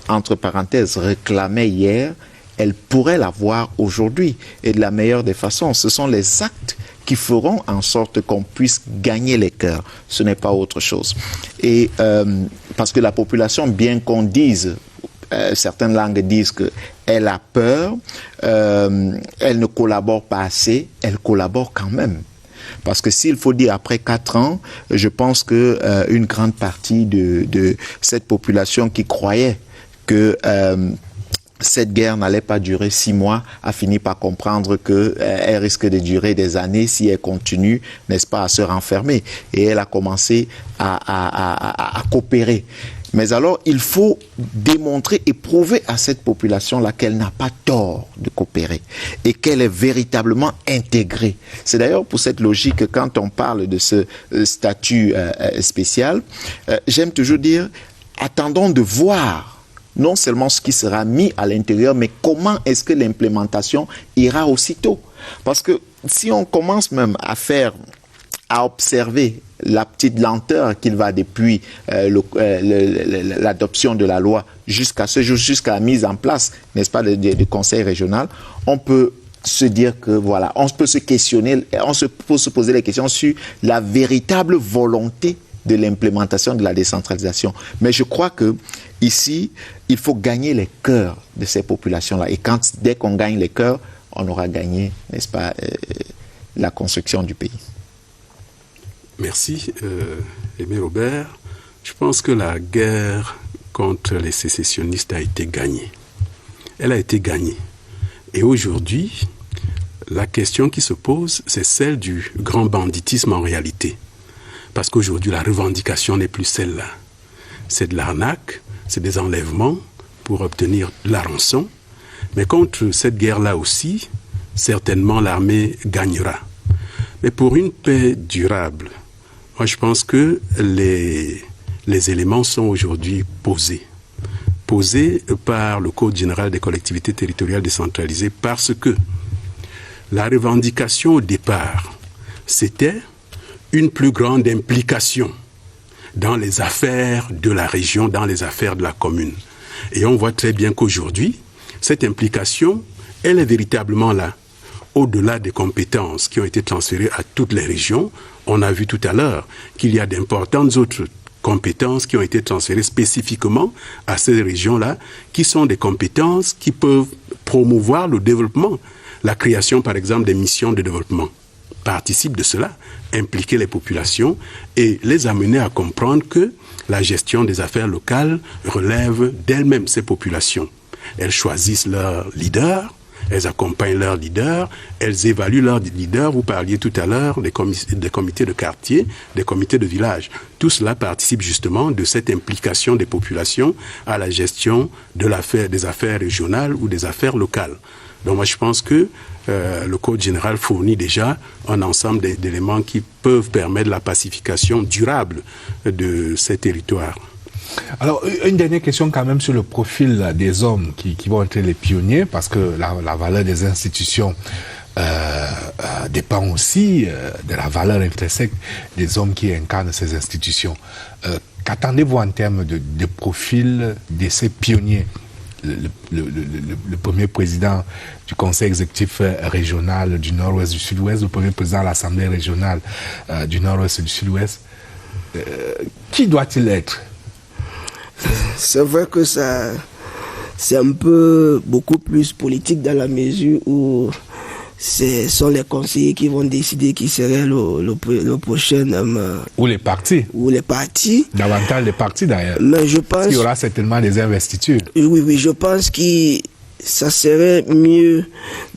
entre parenthèses, réclamait hier, elle pourrait l'avoir aujourd'hui. Et de la meilleure des façons, ce sont les actes qui feront en sorte qu'on puisse gagner les cœurs. Ce n'est pas autre chose. Et parce que la population, bien qu'on dise, certaines langues disent qu'elle a peur, elle ne collabore pas assez, elle collabore quand même. Parce que s'il faut dire après 4 ans, je pense que une grande partie de cette population qui croyait que cette guerre n'allait pas durer 6 mois, a fini par comprendre qu'elle risque de durer des années si elle continue, n'est-ce pas, à se renfermer. Et elle a commencé à coopérer. Mais alors, il faut démontrer et prouver à cette population-là qu'elle n'a pas tort de coopérer et qu'elle est véritablement intégrée. C'est d'ailleurs pour cette logique que quand on parle de ce statut spécial, j'aime toujours dire, attendons de voir non seulement ce qui sera mis à l'intérieur, mais comment est-ce que l'implémentation ira aussitôt. Parce que si on commence même à observer la petite lenteur qu'il va depuis l'adoption de la loi jusqu'à ce jour, jusqu'à la mise en place, n'est-ce pas, du conseil régional, on peut se dire que voilà, on peut se questionner, peut se poser les questions sur la véritable volonté de l'implémentation de la décentralisation. Mais je crois que ici, il faut gagner les cœurs de ces populations-là. Et dès qu'on gagne les cœurs, on aura gagné, n'est-ce pas, la construction du pays. Merci, Aimé Robert. Je pense que la guerre contre les sécessionnistes a été gagnée. Elle a été gagnée. Et aujourd'hui, la question qui se pose, c'est celle du grand banditisme en réalité. Parce qu'aujourd'hui, la revendication n'est plus celle-là. C'est de l'arnaque, c'est des enlèvements pour obtenir de la rançon. Mais contre cette guerre-là aussi, certainement l'armée gagnera. Mais pour une paix durable, moi je pense que les éléments sont aujourd'hui posés. Posés par le Code général des collectivités territoriales décentralisées parce que la revendication au départ, c'était une plus grande implication dans les affaires de la région, dans les affaires de la commune. Et on voit très bien qu'aujourd'hui, cette implication, elle est véritablement là. Au-delà des compétences qui ont été transférées à toutes les régions, on a vu tout à l'heure qu'il y a d'importantes autres compétences qui ont été transférées spécifiquement à ces régions-là, qui sont des compétences qui peuvent promouvoir le développement. La création, par exemple, des missions de développement participe de cela, impliquer les populations et les amener à comprendre que la gestion des affaires locales relève d'elles-mêmes ces populations. Elles choisissent leurs leaders, elles accompagnent leurs leaders, elles évaluent leurs leaders. Vous parliez tout à l'heure des comités de quartier, des comités de village. Tout cela participe justement de cette implication des populations à la gestion des affaires régionales ou des affaires locales. Donc moi je pense que le Code général fournit déjà un ensemble d'éléments qui peuvent permettre la pacification durable de ces territoires. Alors, une dernière question quand même sur le profil des hommes qui vont être les pionniers, parce que la valeur des institutions dépend aussi de la valeur intrinsèque des hommes qui incarnent ces institutions. Qu'attendez-vous en termes de profil de ces pionniers? Le premier président du Conseil exécutif régional du Nord-Ouest du Sud-Ouest, le premier président de l'Assemblée régionale du Nord-Ouest du Sud-Ouest, qui doit-il être? C'est vrai que c'est un peu beaucoup plus politique dans la mesure où ce sont les conseillers qui vont décider qui serait le prochain homme. Ou les partis. Ou les partis. Davantage les partis d'ailleurs. Mais je pense... Il y aura certainement des investitures. Oui, je pense que ça serait mieux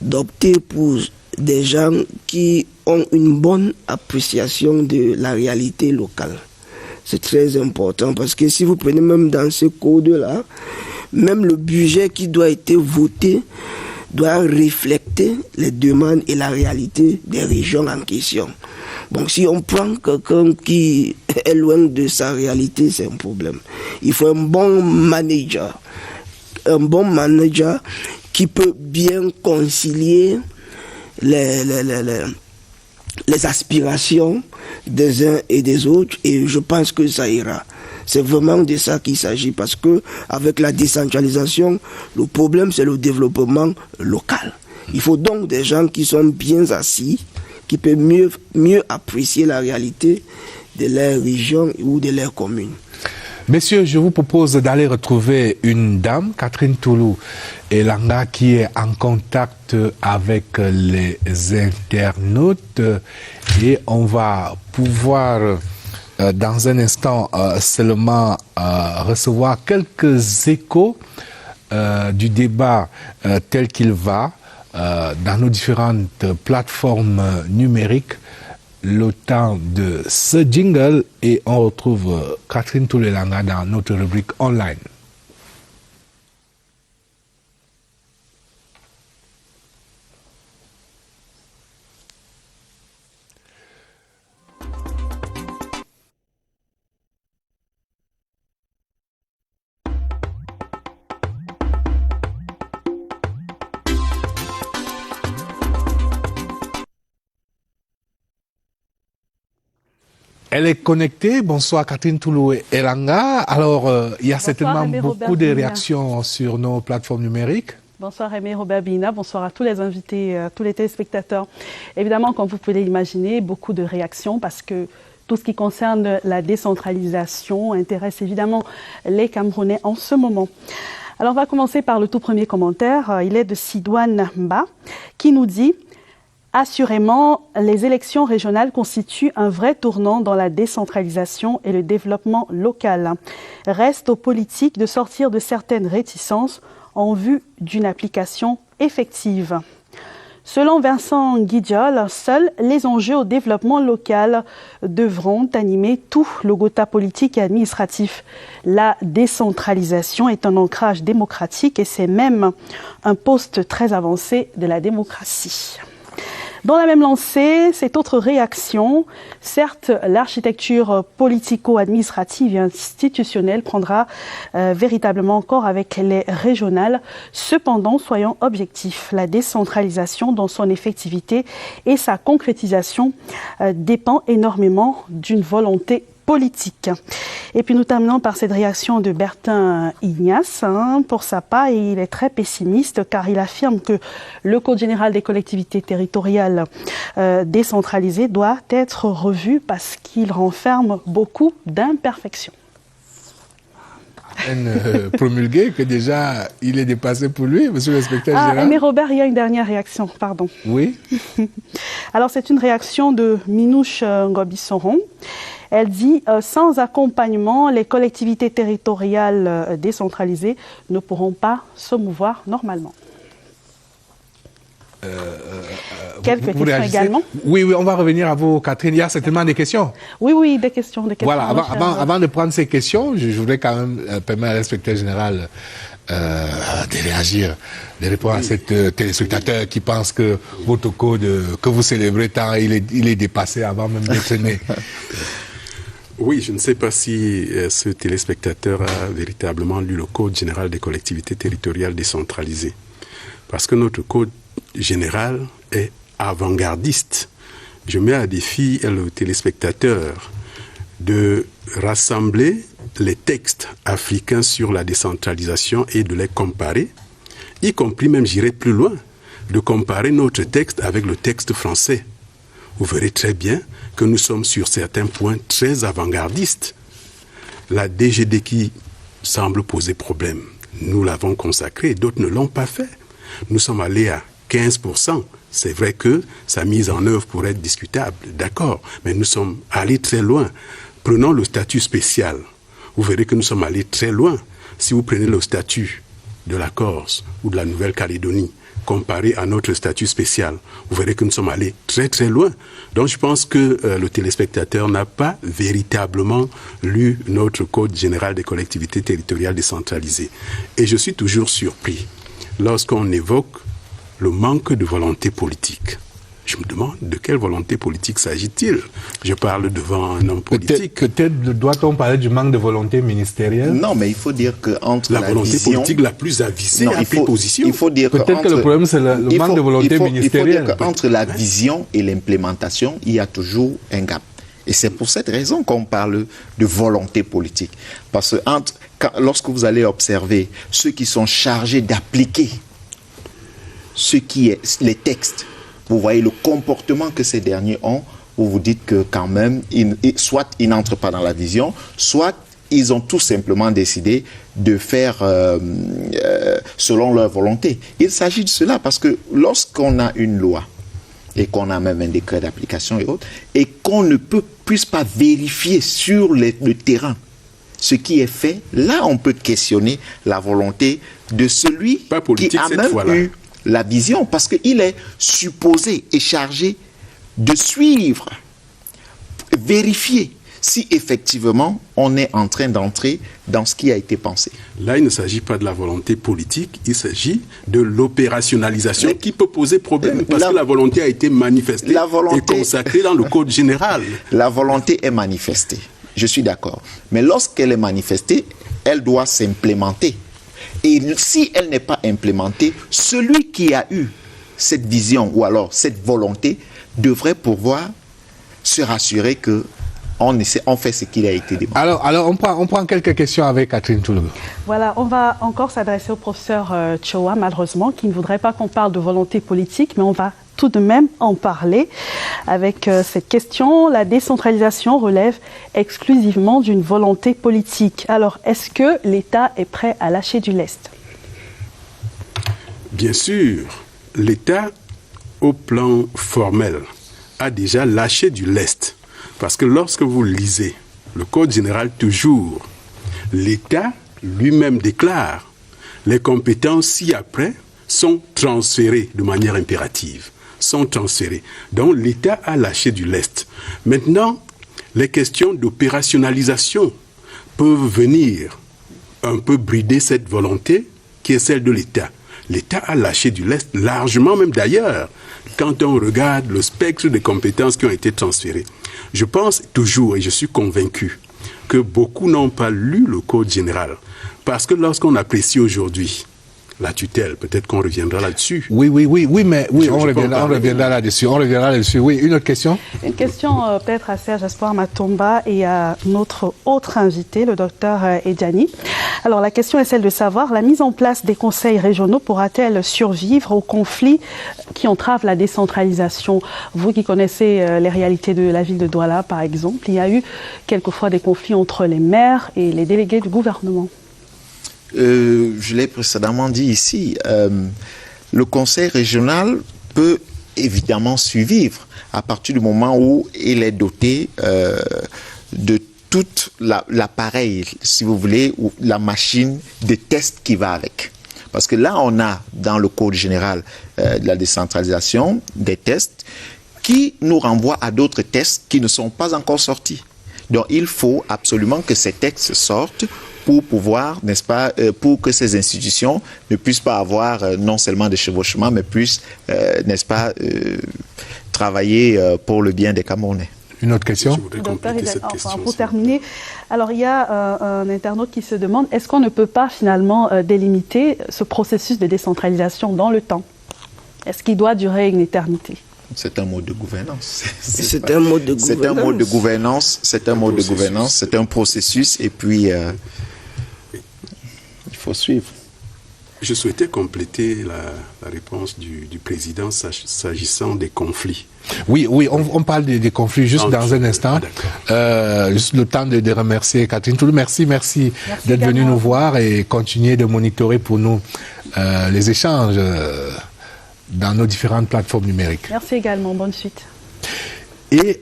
d'opter pour des gens qui ont une bonne appréciation de la réalité locale. C'est très important parce que si vous prenez même dans ce code-là, même le budget qui doit être voté doit refléter les demandes et la réalité des régions en question. Donc si on prend quelqu'un qui est loin de sa réalité, c'est un problème. Il faut un bon manager qui peut bien concilier les aspirations des uns et des autres, et je pense que ça ira. C'est vraiment de ça qu'il s'agit, parce que avec la décentralisation, le problème c'est le développement local. Il faut donc des gens qui sont bien assis, qui peuvent mieux apprécier la réalité de leur région ou de leur commune. Messieurs, je vous propose d'aller retrouver une dame, Catherine Toulou Elanga, qui est en contact avec les internautes, et on va pouvoir dans un instant seulement recevoir quelques échos du débat tel qu'il va dans nos différentes plateformes numériques. Le temps de ce jingle, et on retrouve Catherine Toulou Elanga dans notre rubrique online. Elle est connectée. Bonsoir Catherine Toulou Elanga. Alors, il y a certainement beaucoup de réactions sur nos plateformes numériques. Bonsoir Aimé Robert Bina, bonsoir à tous les invités, tous les téléspectateurs. Évidemment, comme vous pouvez l'imaginer, beaucoup de réactions parce que tout ce qui concerne la décentralisation intéresse évidemment les Camerounais en ce moment. Alors, on va commencer par le tout premier commentaire. Il est de Sidouane Mba qui nous dit: assurément, les élections régionales constituent un vrai tournant dans la décentralisation et le développement local. Reste aux politiques de sortir de certaines réticences en vue d'une application effective. Selon Vincent Guidiol, seuls les enjeux au développement local devront animer tout le gotha politique et administratif. La décentralisation est un ancrage démocratique et c'est même un poste très avancé de la démocratie. Dans la même lancée, cette autre réaction, certes, l'architecture politico-administrative et institutionnelle prendra véritablement corps avec les régionales. Cependant, soyons objectifs, la décentralisation dans son effectivité et sa concrétisation dépend énormément d'une volonté politique. Et puis nous terminons par cette réaction de Bertin Ignace. Pour sa part, il est très pessimiste car il affirme que le Code général des collectivités territoriales décentralisées doit être revu parce qu'il renferme beaucoup d'imperfections. Promulgué que déjà il est dépassé pour lui, monsieur l'inspecteur général. Mais Robert, il y a une dernière réaction, pardon. Oui. Alors c'est une réaction de Minouche Ngobi-Soron. Elle dit sans accompagnement, les collectivités territoriales décentralisées ne pourront pas se mouvoir normalement. Quelques questions également. Oui, on va revenir à vous, Catherine. Il y a certainement des questions. Oui, des questions. Voilà, avant de prendre ces questions, je voudrais quand même permettre à l'inspecteur général de réagir, de répondre à cet téléspectateur qui pense que votre code que vous célébrez tant, il est dépassé avant même d'être né. Oui, je ne sais pas si ce téléspectateur a véritablement lu le Code général des collectivités territoriales décentralisées. Parce que notre Code général est avant-gardiste. Je mets à défi le téléspectateur de rassembler les textes africains sur la décentralisation et de les comparer, y compris même, j'irai plus loin, de comparer notre texte avec le texte français. Vous verrez très bien que nous sommes sur certains points très avant-gardistes. La DGD qui semble poser problème, nous l'avons consacrée, d'autres ne l'ont pas fait. Nous sommes allés à 15%. C'est vrai que sa mise en œuvre pourrait être discutable, d'accord, mais nous sommes allés très loin. Prenons le statut spécial. Vous verrez que nous sommes allés très loin. Si vous prenez le statut de la Corse ou de la Nouvelle-Calédonie, comparé à notre statut spécial, vous verrez que nous sommes allés très très loin. Donc je pense que le téléspectateur n'a pas véritablement lu notre Code général des collectivités territoriales décentralisées. Et je suis toujours surpris lorsqu'on évoque le manque de volonté politique. Je me demande de quelle volonté politique s'agit-il. Je parle devant un homme politique. Peut-être doit-on parler du manque de volonté ministérielle? Non, mais il faut dire que entre la volonté vision politique la plus avisée a pris position. Il faut dire peut-être que le problème c'est le manque de volonté ministérielle. Il faut dire qu'entre la vision et l'implémentation, il y a toujours un gap. Et c'est pour cette raison qu'on parle de volonté politique. Parce que lorsque vous allez observer ceux qui sont chargés d'appliquer les textes, vous voyez le comportement que ces derniers ont, vous vous dites que quand même, soit ils n'entrent pas dans la vision, soit ils ont tout simplement décidé de faire selon leur volonté. Il s'agit de cela parce que lorsqu'on a une loi et qu'on a même un décret d'application et autres, et qu'on ne puisse pas vérifier sur le terrain ce qui est fait, là on peut questionner la volonté de celui qui a même eu la vision, parce qu'il est supposé et chargé de suivre, vérifier si effectivement on est en train d'entrer dans ce qui a été pensé. Là, il ne s'agit pas de la volonté politique, il s'agit de l'opérationnalisation qui peut poser problème parce que la volonté a été manifestée et consacrée dans le Code général. La volonté est manifestée, je suis d'accord. Mais lorsqu'elle est manifestée, elle doit s'implémenter. Et si elle n'est pas implémentée, celui qui a eu cette vision ou alors cette volonté devrait pouvoir se rassurer que on fait ce qu'il a été demandé. Alors on prend quelques questions avec Catherine Toulou. Voilà, on va encore s'adresser au professeur Tchoa, malheureusement, qui ne voudrait pas qu'on parle de volonté politique, mais on va tout de même en parler avec cette question. La décentralisation relève exclusivement d'une volonté politique. Alors, est-ce que l'État est prêt à lâcher du lest? Bien sûr, l'État, au plan formel, a déjà lâché du lest. Parce que lorsque vous lisez le Code général, toujours, l'État lui-même déclare les compétences ci-après sont transférées de manière impérative. Sont transférées. Donc l'État a lâché du lest. Maintenant, les questions d'opérationnalisation peuvent venir un peu brider cette volonté qui est celle de l'État. L'État a lâché du lest, largement même d'ailleurs, quand on regarde le spectre des compétences qui ont été transférées. Je pense toujours, et je suis convaincu, que beaucoup n'ont pas lu le Code général. Parce que lorsqu'on apprécie aujourd'hui la tutelle. Peut-être qu'on reviendra là-dessus. Oui, mais on reviendra là-dessus. Oui, une autre question? Une question peut-être à Serge Espoir Matomba et à notre autre invité, le docteur Edjani. Alors la question est celle de savoir, la mise en place des conseils régionaux pourra-t-elle survivre aux conflits qui entravent la décentralisation? Vous qui connaissez les réalités de la ville de Douala, par exemple, il y a eu quelquefois des conflits entre les maires et les délégués du gouvernement. Je l'ai précédemment dit ici, le conseil régional peut évidemment survivre à partir du moment où il est doté de tout l'appareil, si vous voulez, ou la machine de test qui va avec. Parce que là, on a dans le Code général de la décentralisation des tests qui nous renvoient à d'autres tests qui ne sont pas encore sortis. Donc, il faut absolument que ces textes sortent pour pouvoir, n'est-ce pas, pour que ces institutions ne puissent pas avoir non seulement des chevauchements, mais puissent, n'est-ce pas, travailler pour le bien des Camerounais. Une autre question? Docteur, pour terminer, alors il y a un internaute qui se demande, est-ce qu'on ne peut pas finalement délimiter ce processus de décentralisation dans le temps? Est-ce qu'il doit durer une éternité? C'est un mode de gouvernance. C'est un mode de gouvernance. C'est un mode de gouvernance. C'est un mode de gouvernance. C'est un processus. Et puis, il faut suivre. Je souhaitais compléter la réponse du président s'agissant des conflits. Oui, on parle des conflits juste dans un instant. Juste le temps de remercier Catherine Toulou. Merci d'être venue nous voir et continuer de monitorer pour nous les échanges dans nos différentes plateformes numériques. Merci également, bonne suite. Et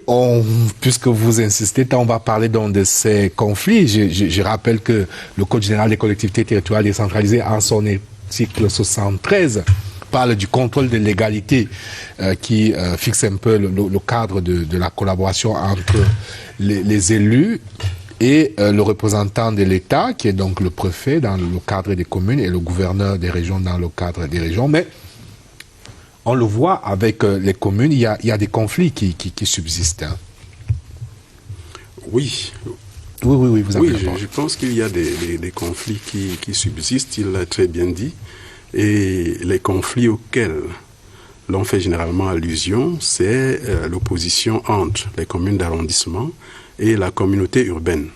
puisque vous insistez, on va parler donc de ces conflits. Je rappelle que le Code général des collectivités territoriales décentralisées, en son article 73, parle du contrôle de légalité qui fixe un peu le cadre de la collaboration entre les élus et le représentant de l'État, qui est donc le préfet dans le cadre des communes et le gouverneur des régions dans le cadre des régions. Mais on le voit avec les communes, il y a des conflits qui subsistent. Hein. Oui, vous avez je pense qu'il y a des conflits qui subsistent, il l'a très bien dit. Et les conflits auxquels l'on fait généralement allusion, c'est l'opposition entre les communes d'arrondissement et la communauté urbaine.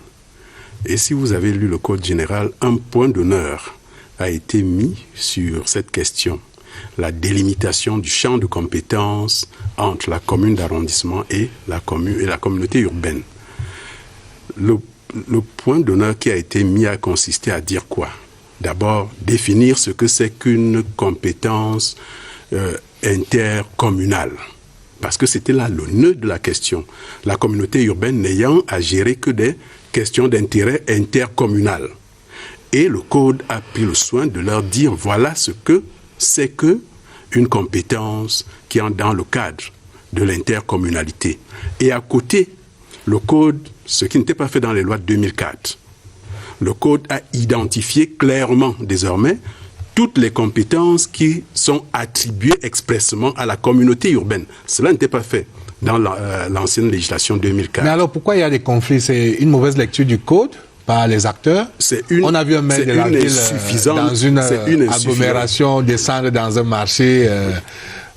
Et si vous avez lu le Code général, un point d'honneur a été mis sur cette question. La délimitation du champ de compétences entre la commune d'arrondissement et la communauté urbaine. Le point d'honneur qui a été mis a consisté à dire quoi? D'abord, définir ce que c'est qu'une compétence intercommunale. Parce que c'était là le nœud de la question. La communauté urbaine n'ayant à gérer que des questions d'intérêt intercommunal. Et le Code a pris le soin de leur dire voilà ce que c'est que une compétence qui entre dans le cadre de l'intercommunalité. Et à côté, le Code, ce qui n'était pas fait dans les lois de 2004, le Code a identifié clairement désormais toutes les compétences qui sont attribuées expressément à la communauté urbaine. Cela n'était pas fait dans l'ancienne législation 2004. Mais alors pourquoi il y a des conflits? C'est une mauvaise lecture du Code par les acteurs? On a vu un maire de la ville dans une agglomération descendre dans un marché.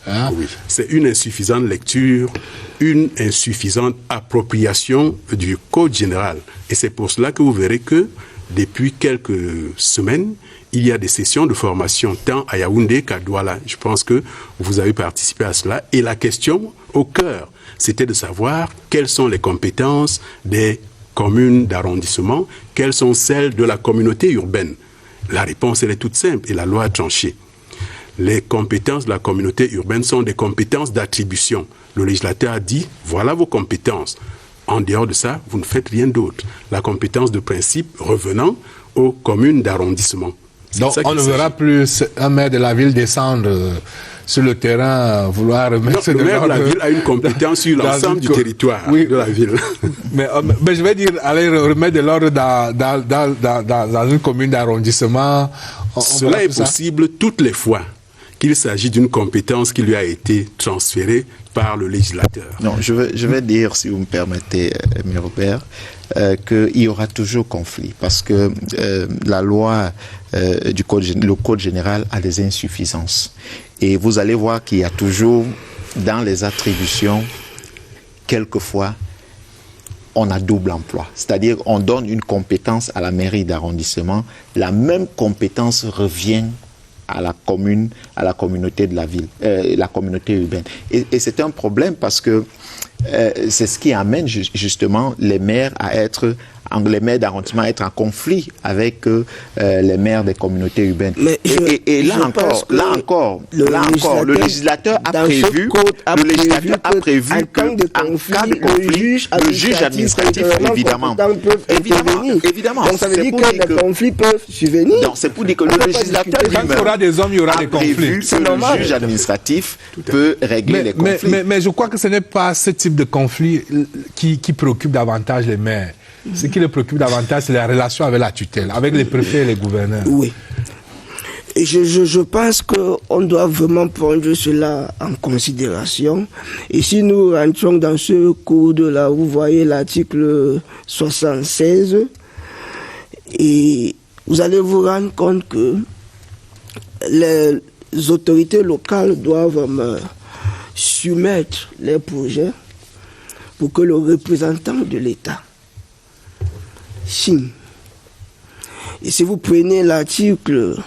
Oui, c'est une insuffisante lecture, une insuffisante appropriation du Code général. Et c'est pour cela que vous verrez que depuis quelques semaines, il y a des sessions de formation tant à Yaoundé qu'à Douala. Je pense que vous avez participé à cela. Et la question au cœur, c'était de savoir quelles sont les compétences des communes d'arrondissement, quelles sont celles de la communauté urbaine. La réponse, elle est toute simple et la loi a tranché. Les compétences de la communauté urbaine sont des compétences d'attribution. Le législateur a dit, voilà vos compétences. En dehors de ça, vous ne faites rien d'autre. La compétence de principe revenant aux communes d'arrondissement. Donc on ne verra plus un maire de la ville descendre sur le terrain vouloir remettre le maire de la ville a une compétence sur l'ensemble du territoire de la ville. Mais je vais dire, aller remettre de l'ordre dans une commune d'arrondissement. Cela est possible toutes les fois qu'il s'agit d'une compétence qui lui a été transférée, par le législateur. Non, je vais dire, si vous me permettez, M. Robert, qu'il y aura toujours conflit parce que la loi le code général a des insuffisances. Et vous allez voir qu'il y a toujours, dans les attributions, quelquefois, on a double emploi. C'est-à-dire, on donne une compétence à la mairie d'arrondissement, la même compétence revient à la commune, à la communauté de la ville, la communauté urbaine. Et c'est un problème parce que c'est ce qui amène justement les maires d'arrondissement à être en conflit avec les maires des communautés urbaines. Et là encore, le législateur a prévu qu'en cas de conflit, le juge administratif, évidemment. Donc ça veut dire que les conflits peuvent survenir. Donc c'est pour dire que le législateur il y aura des hommes, il y aura des conflits. Que le juge administratif peut régler les conflits. Mais je crois que ce n'est pas ce type de conflit qui préoccupe davantage les maires. Ce qui les préoccupe davantage, c'est la relation avec la tutelle, avec les préfets et les gouverneurs. Oui. Et je pense qu'on doit vraiment prendre cela en considération. Et si nous rentrons dans ce code-là, vous voyez l'article 76, et vous allez vous rendre compte que les autorités locales doivent soumettre les projets pour que le représentant de l'État signe. Et si vous prenez l'article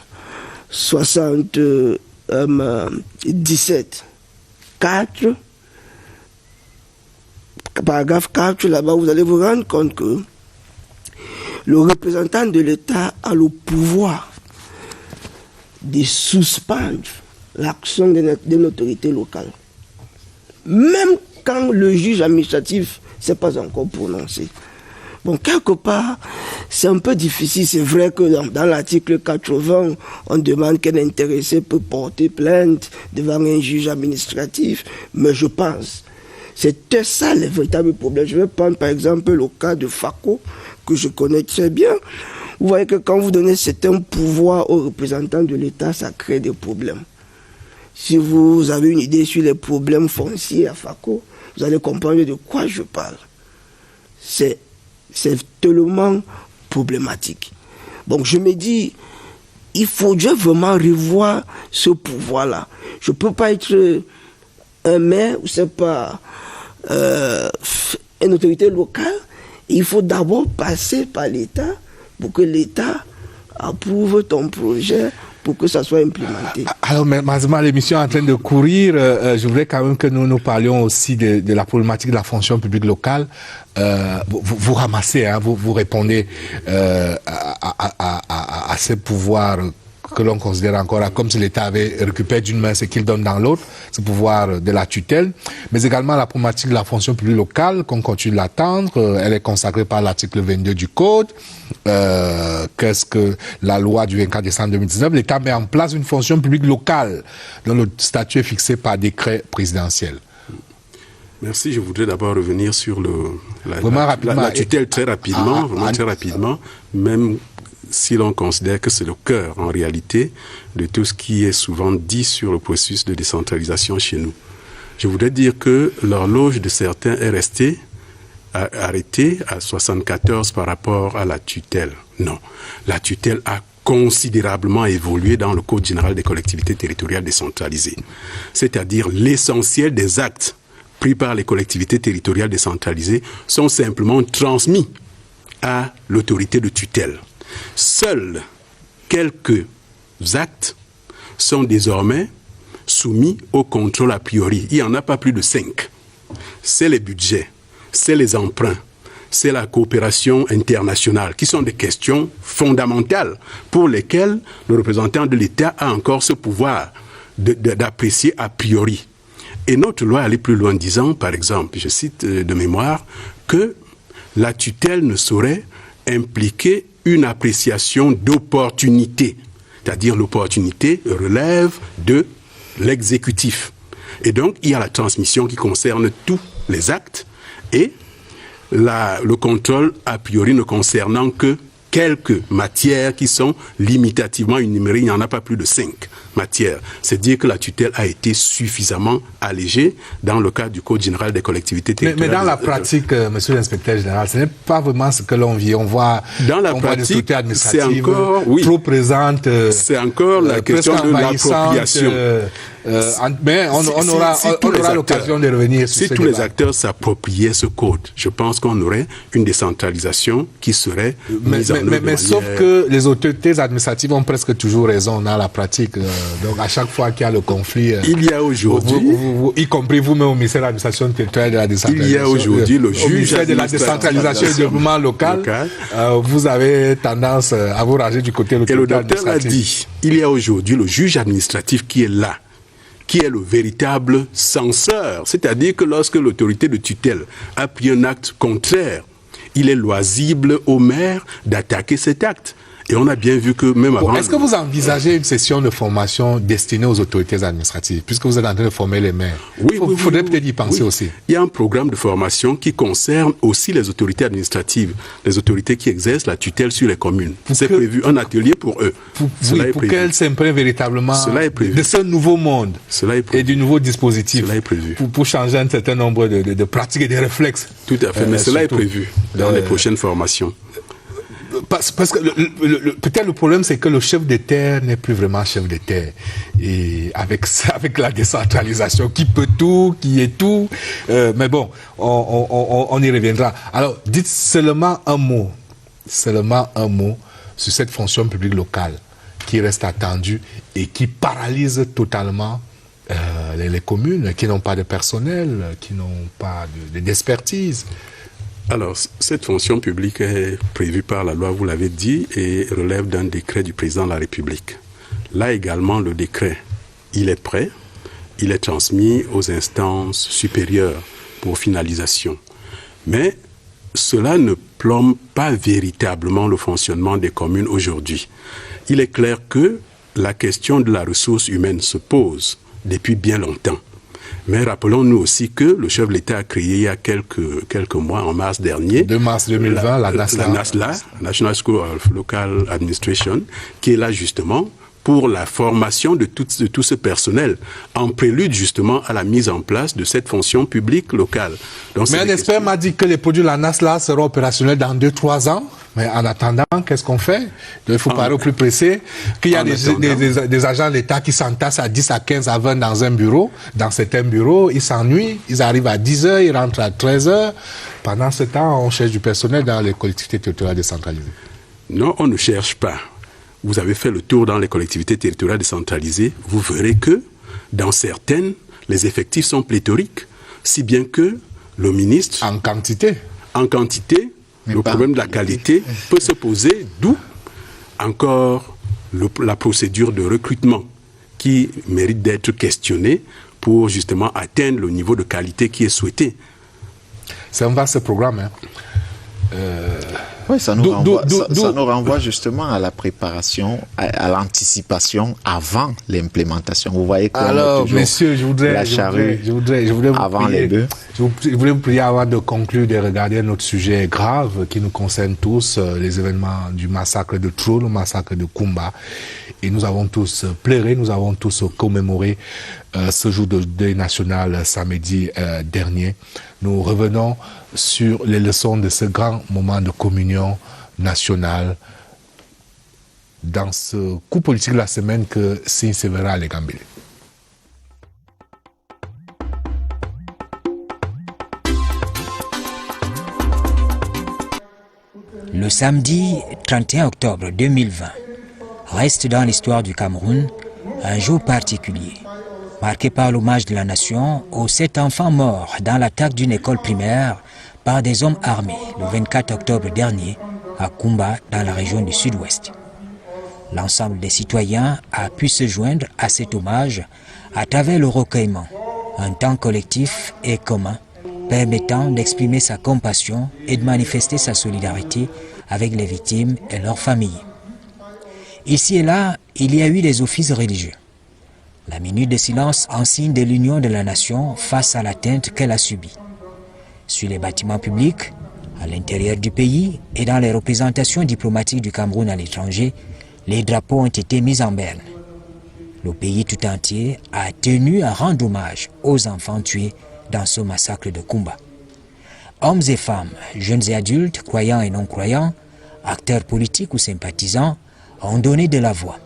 77, 4, paragraphe 4, là-bas, vous allez vous rendre compte que le représentant de l'État a le pouvoir de suspendre l'action d'une autorité locale. Même quand le juge administratif ne s'est pas encore prononcé. Bon, quelque part, c'est un peu difficile. C'est vrai que dans l'article 80, on demande qu'un intéressé peut porter plainte devant un juge administratif. Mais je pense, c'était ça le véritable problème. Je vais prendre par exemple le cas de FACO, que je connais très bien. Vous voyez que quand vous donnez certains pouvoirs aux représentants de l'État, ça crée des problèmes. Si vous avez une idée sur les problèmes fonciers à FACO, vous allez comprendre de quoi je parle. C'est tellement problématique. Donc je me dis, il faudrait vraiment revoir ce pouvoir-là. Je ne peux pas être un maire, ou c'est pas une autorité locale. Il faut d'abord passer par l'État pour que l'État approuve ton projet pour que ça soit implémenté. Alors, malheureusement, l'émission est en train de courir. Je voudrais quand même que nous parlions aussi de la problématique de la fonction publique locale. Vous ramassez, hein, vous répondez à ces pouvoirs que l'on considère encore comme si l'État avait récupéré d'une main ce qu'il donne dans l'autre, ce pouvoir de la tutelle, mais également la problématique de la fonction publique locale, qu'on continue d'attendre. Elle est consacrée par l'article 22 du Code. Qu'est-ce que la loi du 24 décembre 2019? L'État met en place une fonction publique locale dont le statut est fixé par décret présidentiel. Merci. Je voudrais d'abord revenir sur la tutelle très rapidement, très rapidement, même si l'on considère que c'est le cœur, en réalité, de tout ce qui est souvent dit sur le processus de décentralisation chez nous. Je voudrais dire que l'horloge de certains est restée arrêtée à 74 par rapport à la tutelle. Non, la tutelle a considérablement évolué dans le Code général des collectivités territoriales décentralisées. C'est-à-dire l'essentiel des actes pris par les collectivités territoriales décentralisées sont simplement transmis à l'autorité de tutelle. Seuls quelques actes sont désormais soumis au contrôle a priori. Il n'y en a pas plus de 5. C'est les budgets, c'est les emprunts, c'est la coopération internationale, qui sont des questions fondamentales pour lesquelles le représentant de l'État a encore ce pouvoir d'apprécier a priori. Et notre loi allait plus loin, disant, par exemple, je cite de mémoire, que la tutelle ne saurait impliquer une appréciation d'opportunité. C'est-à-dire l'opportunité relève de l'exécutif. Et donc, il y a la transmission qui concerne tous les actes et le contrôle a priori ne concernant que quelques matières qui sont limitativement énumérées. Il n'y en a pas plus de 5 matières. C'est dire que la tutelle a été suffisamment allégée dans le cadre du Code général des collectivités territoriales. Mais dans la pratique, monsieur l'inspecteur général, ce n'est pas vraiment ce que l'on vit. On voit dans la pratique, c'est encore trop présente. C'est encore la question de l'appropriation. Mais on aura l'occasion de revenir sur si tous les acteurs s'appropriaient ce code, je pense qu'on aurait une décentralisation qui serait mise en œuvre. Mais sauf que les autorités administratives ont presque toujours raison dans la pratique. Donc à chaque fois qu'il y a le conflit, il y a aujourd'hui, y compris vous-même au ministère de l'administration territoriale de la décentralisation, il y a aujourd'hui le juge ministère de la décentralisation et du développement local, vous avez tendance à vous ranger du côté de l'autorité administrative. Et le docteur l'a dit, il y a aujourd'hui le juge administratif qui est là, qui est le véritable censeur. C'est-à-dire que lorsque l'autorité de tutelle a pris un acte contraire, il est loisible au maire d'attaquer cet acte. Et on a bien vu que même avant... Est-ce que vous envisagez une session de formation destinée aux autorités administratives, puisque vous êtes en train de former les maires? Oui, il faudrait peut-être y penser aussi. Il y a un programme de formation qui concerne aussi les autorités administratives, les autorités qui exercent la tutelle sur les communes. C'est prévu un atelier pour eux. Pour qu'elles s'imprègnent véritablement de ce nouveau monde et du nouveau dispositif. Cela est prévu. Pour changer un certain nombre de pratiques et de réflexes. Tout à fait, mais cela est prévu dans les prochaines formations. Parce que peut-être le problème, c'est que le chef de terre n'est plus vraiment chef de terre. Et avec la décentralisation, qui peut tout, qui est tout. Mais bon, on y reviendra. Alors, dites seulement un mot sur cette fonction publique locale qui reste attendue et qui paralyse totalement les communes qui n'ont pas de personnel, qui n'ont pas d'expertise. Alors, cette fonction publique est prévue par la loi, vous l'avez dit, et relève d'un décret du président de la République. Là également, le décret, il est prêt, il est transmis aux instances supérieures pour finalisation. Mais cela ne plombe pas véritablement le fonctionnement des communes aujourd'hui. Il est clair que la question de la ressource humaine se pose depuis bien longtemps. Mais rappelons-nous aussi que le chef de l'État a créé il y a quelques mois, en mars dernier, 2 mars 2020, la NASLA, National School of Local Administration, qui est là justement pour la formation de tout ce personnel, en prélude justement à la mise en place de cette fonction publique locale. Donc, mais un expert m'a dit que les produits de la NASLA seront opérationnels dans 2-3 ans. Mais en attendant, qu'est-ce qu'on fait? Il faut parler au plus pressé. Qu'il y a des agents de l'État qui s'entassent à 10, à 15, à 20 dans un bureau. Dans certains bureaux, ils s'ennuient. Ils arrivent à 10 heures, ils rentrent à 13 heures. Pendant ce temps, on cherche du personnel dans les collectivités territoriales décentralisées. Non, on ne cherche pas. Vous avez fait le tour dans les collectivités territoriales décentralisées. Vous verrez que dans certaines, les effectifs sont pléthoriques. Si bien que le ministre... En quantité, le problème de la qualité peut se poser, d'où encore la procédure de recrutement qui mérite d'être questionnée pour justement atteindre le niveau de qualité qui est souhaité. C'est un vaste programme. Hein. Oui, ça nous renvoie justement à la préparation, à l'anticipation avant l'implémentation. Vous voyez que alors, messieurs, je voudrais vous prier avant de conclure de regarder notre sujet grave qui nous concerne tous, les événements du massacre de Trou, le massacre de Kumba. Et nous avons tous pleuré, nous avons tous commémoré ce jour de deuil national samedi dernier. Nous revenons sur les leçons de ce grand moment de communion nationale dans ce coup politique de la semaine que signe Sévérin Legambile. Le samedi 31 octobre 2020 reste dans l'histoire du Cameroun un jour particulier, marqué par l'hommage de la nation aux 7 enfants morts dans l'attaque d'une école primaire par des hommes armés le 24 octobre dernier à Kumba dans la région du Sud-Ouest. L'ensemble des citoyens a pu se joindre à cet hommage à travers le recueillement, un temps collectif et commun permettant d'exprimer sa compassion et de manifester sa solidarité avec les victimes et leurs familles. Ici et là, il y a eu des offices religieux. La minute de silence en signe de l'union de la nation face à l'atteinte qu'elle a subie. Sur les bâtiments publics, À l'intérieur du pays et dans les représentations diplomatiques du Cameroun à l'étranger, les drapeaux ont été mis en berne. Le pays tout entier a tenu à rendre hommage aux enfants tués dans ce massacre de Kumba. Hommes et femmes, jeunes et adultes, croyants et non-croyants, acteurs politiques ou sympathisants, ont donné de la voix.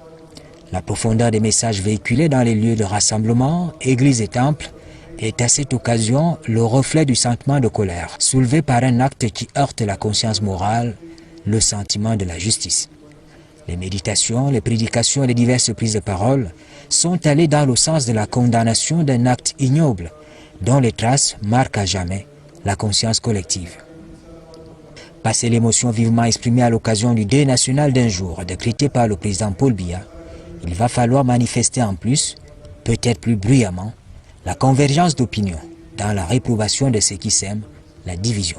La profondeur des messages véhiculés dans les lieux de rassemblement, églises et temples, est à cette occasion le reflet du sentiment de colère, soulevé par un acte qui heurte la conscience morale, le sentiment de la justice. Les méditations, les prédications et les diverses prises de parole sont allées dans le sens de la condamnation d'un acte ignoble, dont les traces marquent à jamais la conscience collective. Passé l'émotion vivement exprimée à l'occasion du deuil national d'un jour, décrété par le président Paul Biya, il va falloir manifester en plus, peut-être plus bruyamment, la convergence d'opinion dans la réprobation de ceux qui sèment la division.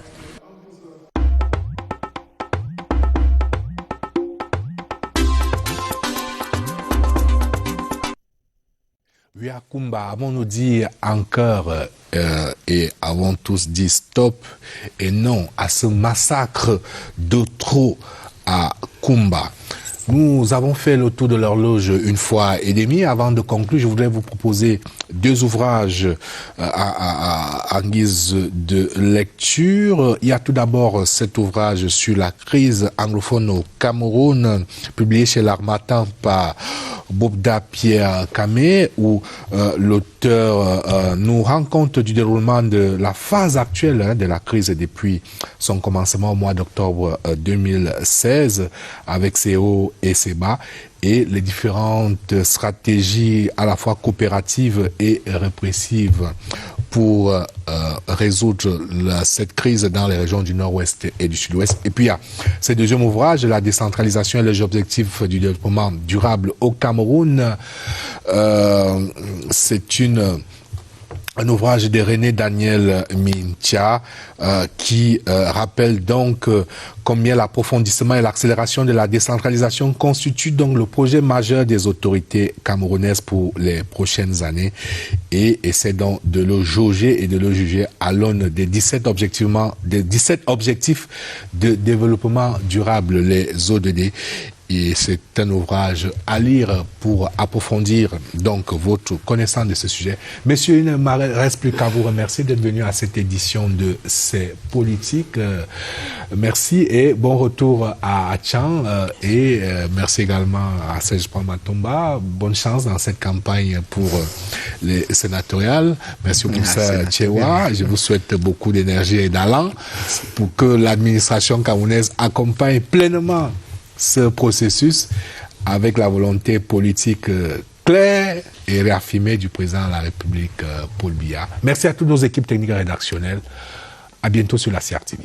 Oui, à Kumba, avons nous dit encore et avons tous dit stop et non à ce massacre de trop à Kumba. Nous avons fait le tour de l'horloge une fois et demie. Avant de conclure, je voudrais vous proposer deux ouvrages en guise de lecture. Il y a tout d'abord cet ouvrage sur la crise anglophone au Cameroun, publié chez l'Harmattan par Bobda Pierre Kamé, où l'auteur nous rend compte du déroulement de la phase actuelle de la crise depuis son commencement au mois d'octobre 2016, avec ses hauts et ses bas, et les différentes stratégies à la fois coopératives et répressives pour résoudre cette crise dans les régions du Nord-Ouest et du Sud-Ouest. Et puis il y a ce deuxième ouvrage, la décentralisation et les objectifs du développement durable au Cameroun. C'est un ouvrage de René Daniel Mintia qui rappelle donc combien l'approfondissement et l'accélération de la décentralisation constituent donc le projet majeur des autorités camerounaises pour les prochaines années, et essaie donc de le jauger et de le juger à l'aune des 17 objectifs de développement durable, les ODD. Et c'est un ouvrage à lire pour approfondir donc votre connaissance de ce sujet. Messieurs, il ne me reste plus qu'à vous remercier d'être venus à cette édition de C'est politique. Merci et bon retour à Tchan. Et merci également à Serge Matomba. Bonne chance dans cette campagne pour les sénatoriales. Merci au commissaire Tchewa. Je vous souhaite beaucoup d'énergie et d'allant pour que l'administration camerounaise accompagne pleinement ce processus avec la volonté politique claire et réaffirmée du président de la République, Paul Biya. Merci à toutes nos équipes techniques et rédactionnelles. À bientôt sur la CRTV.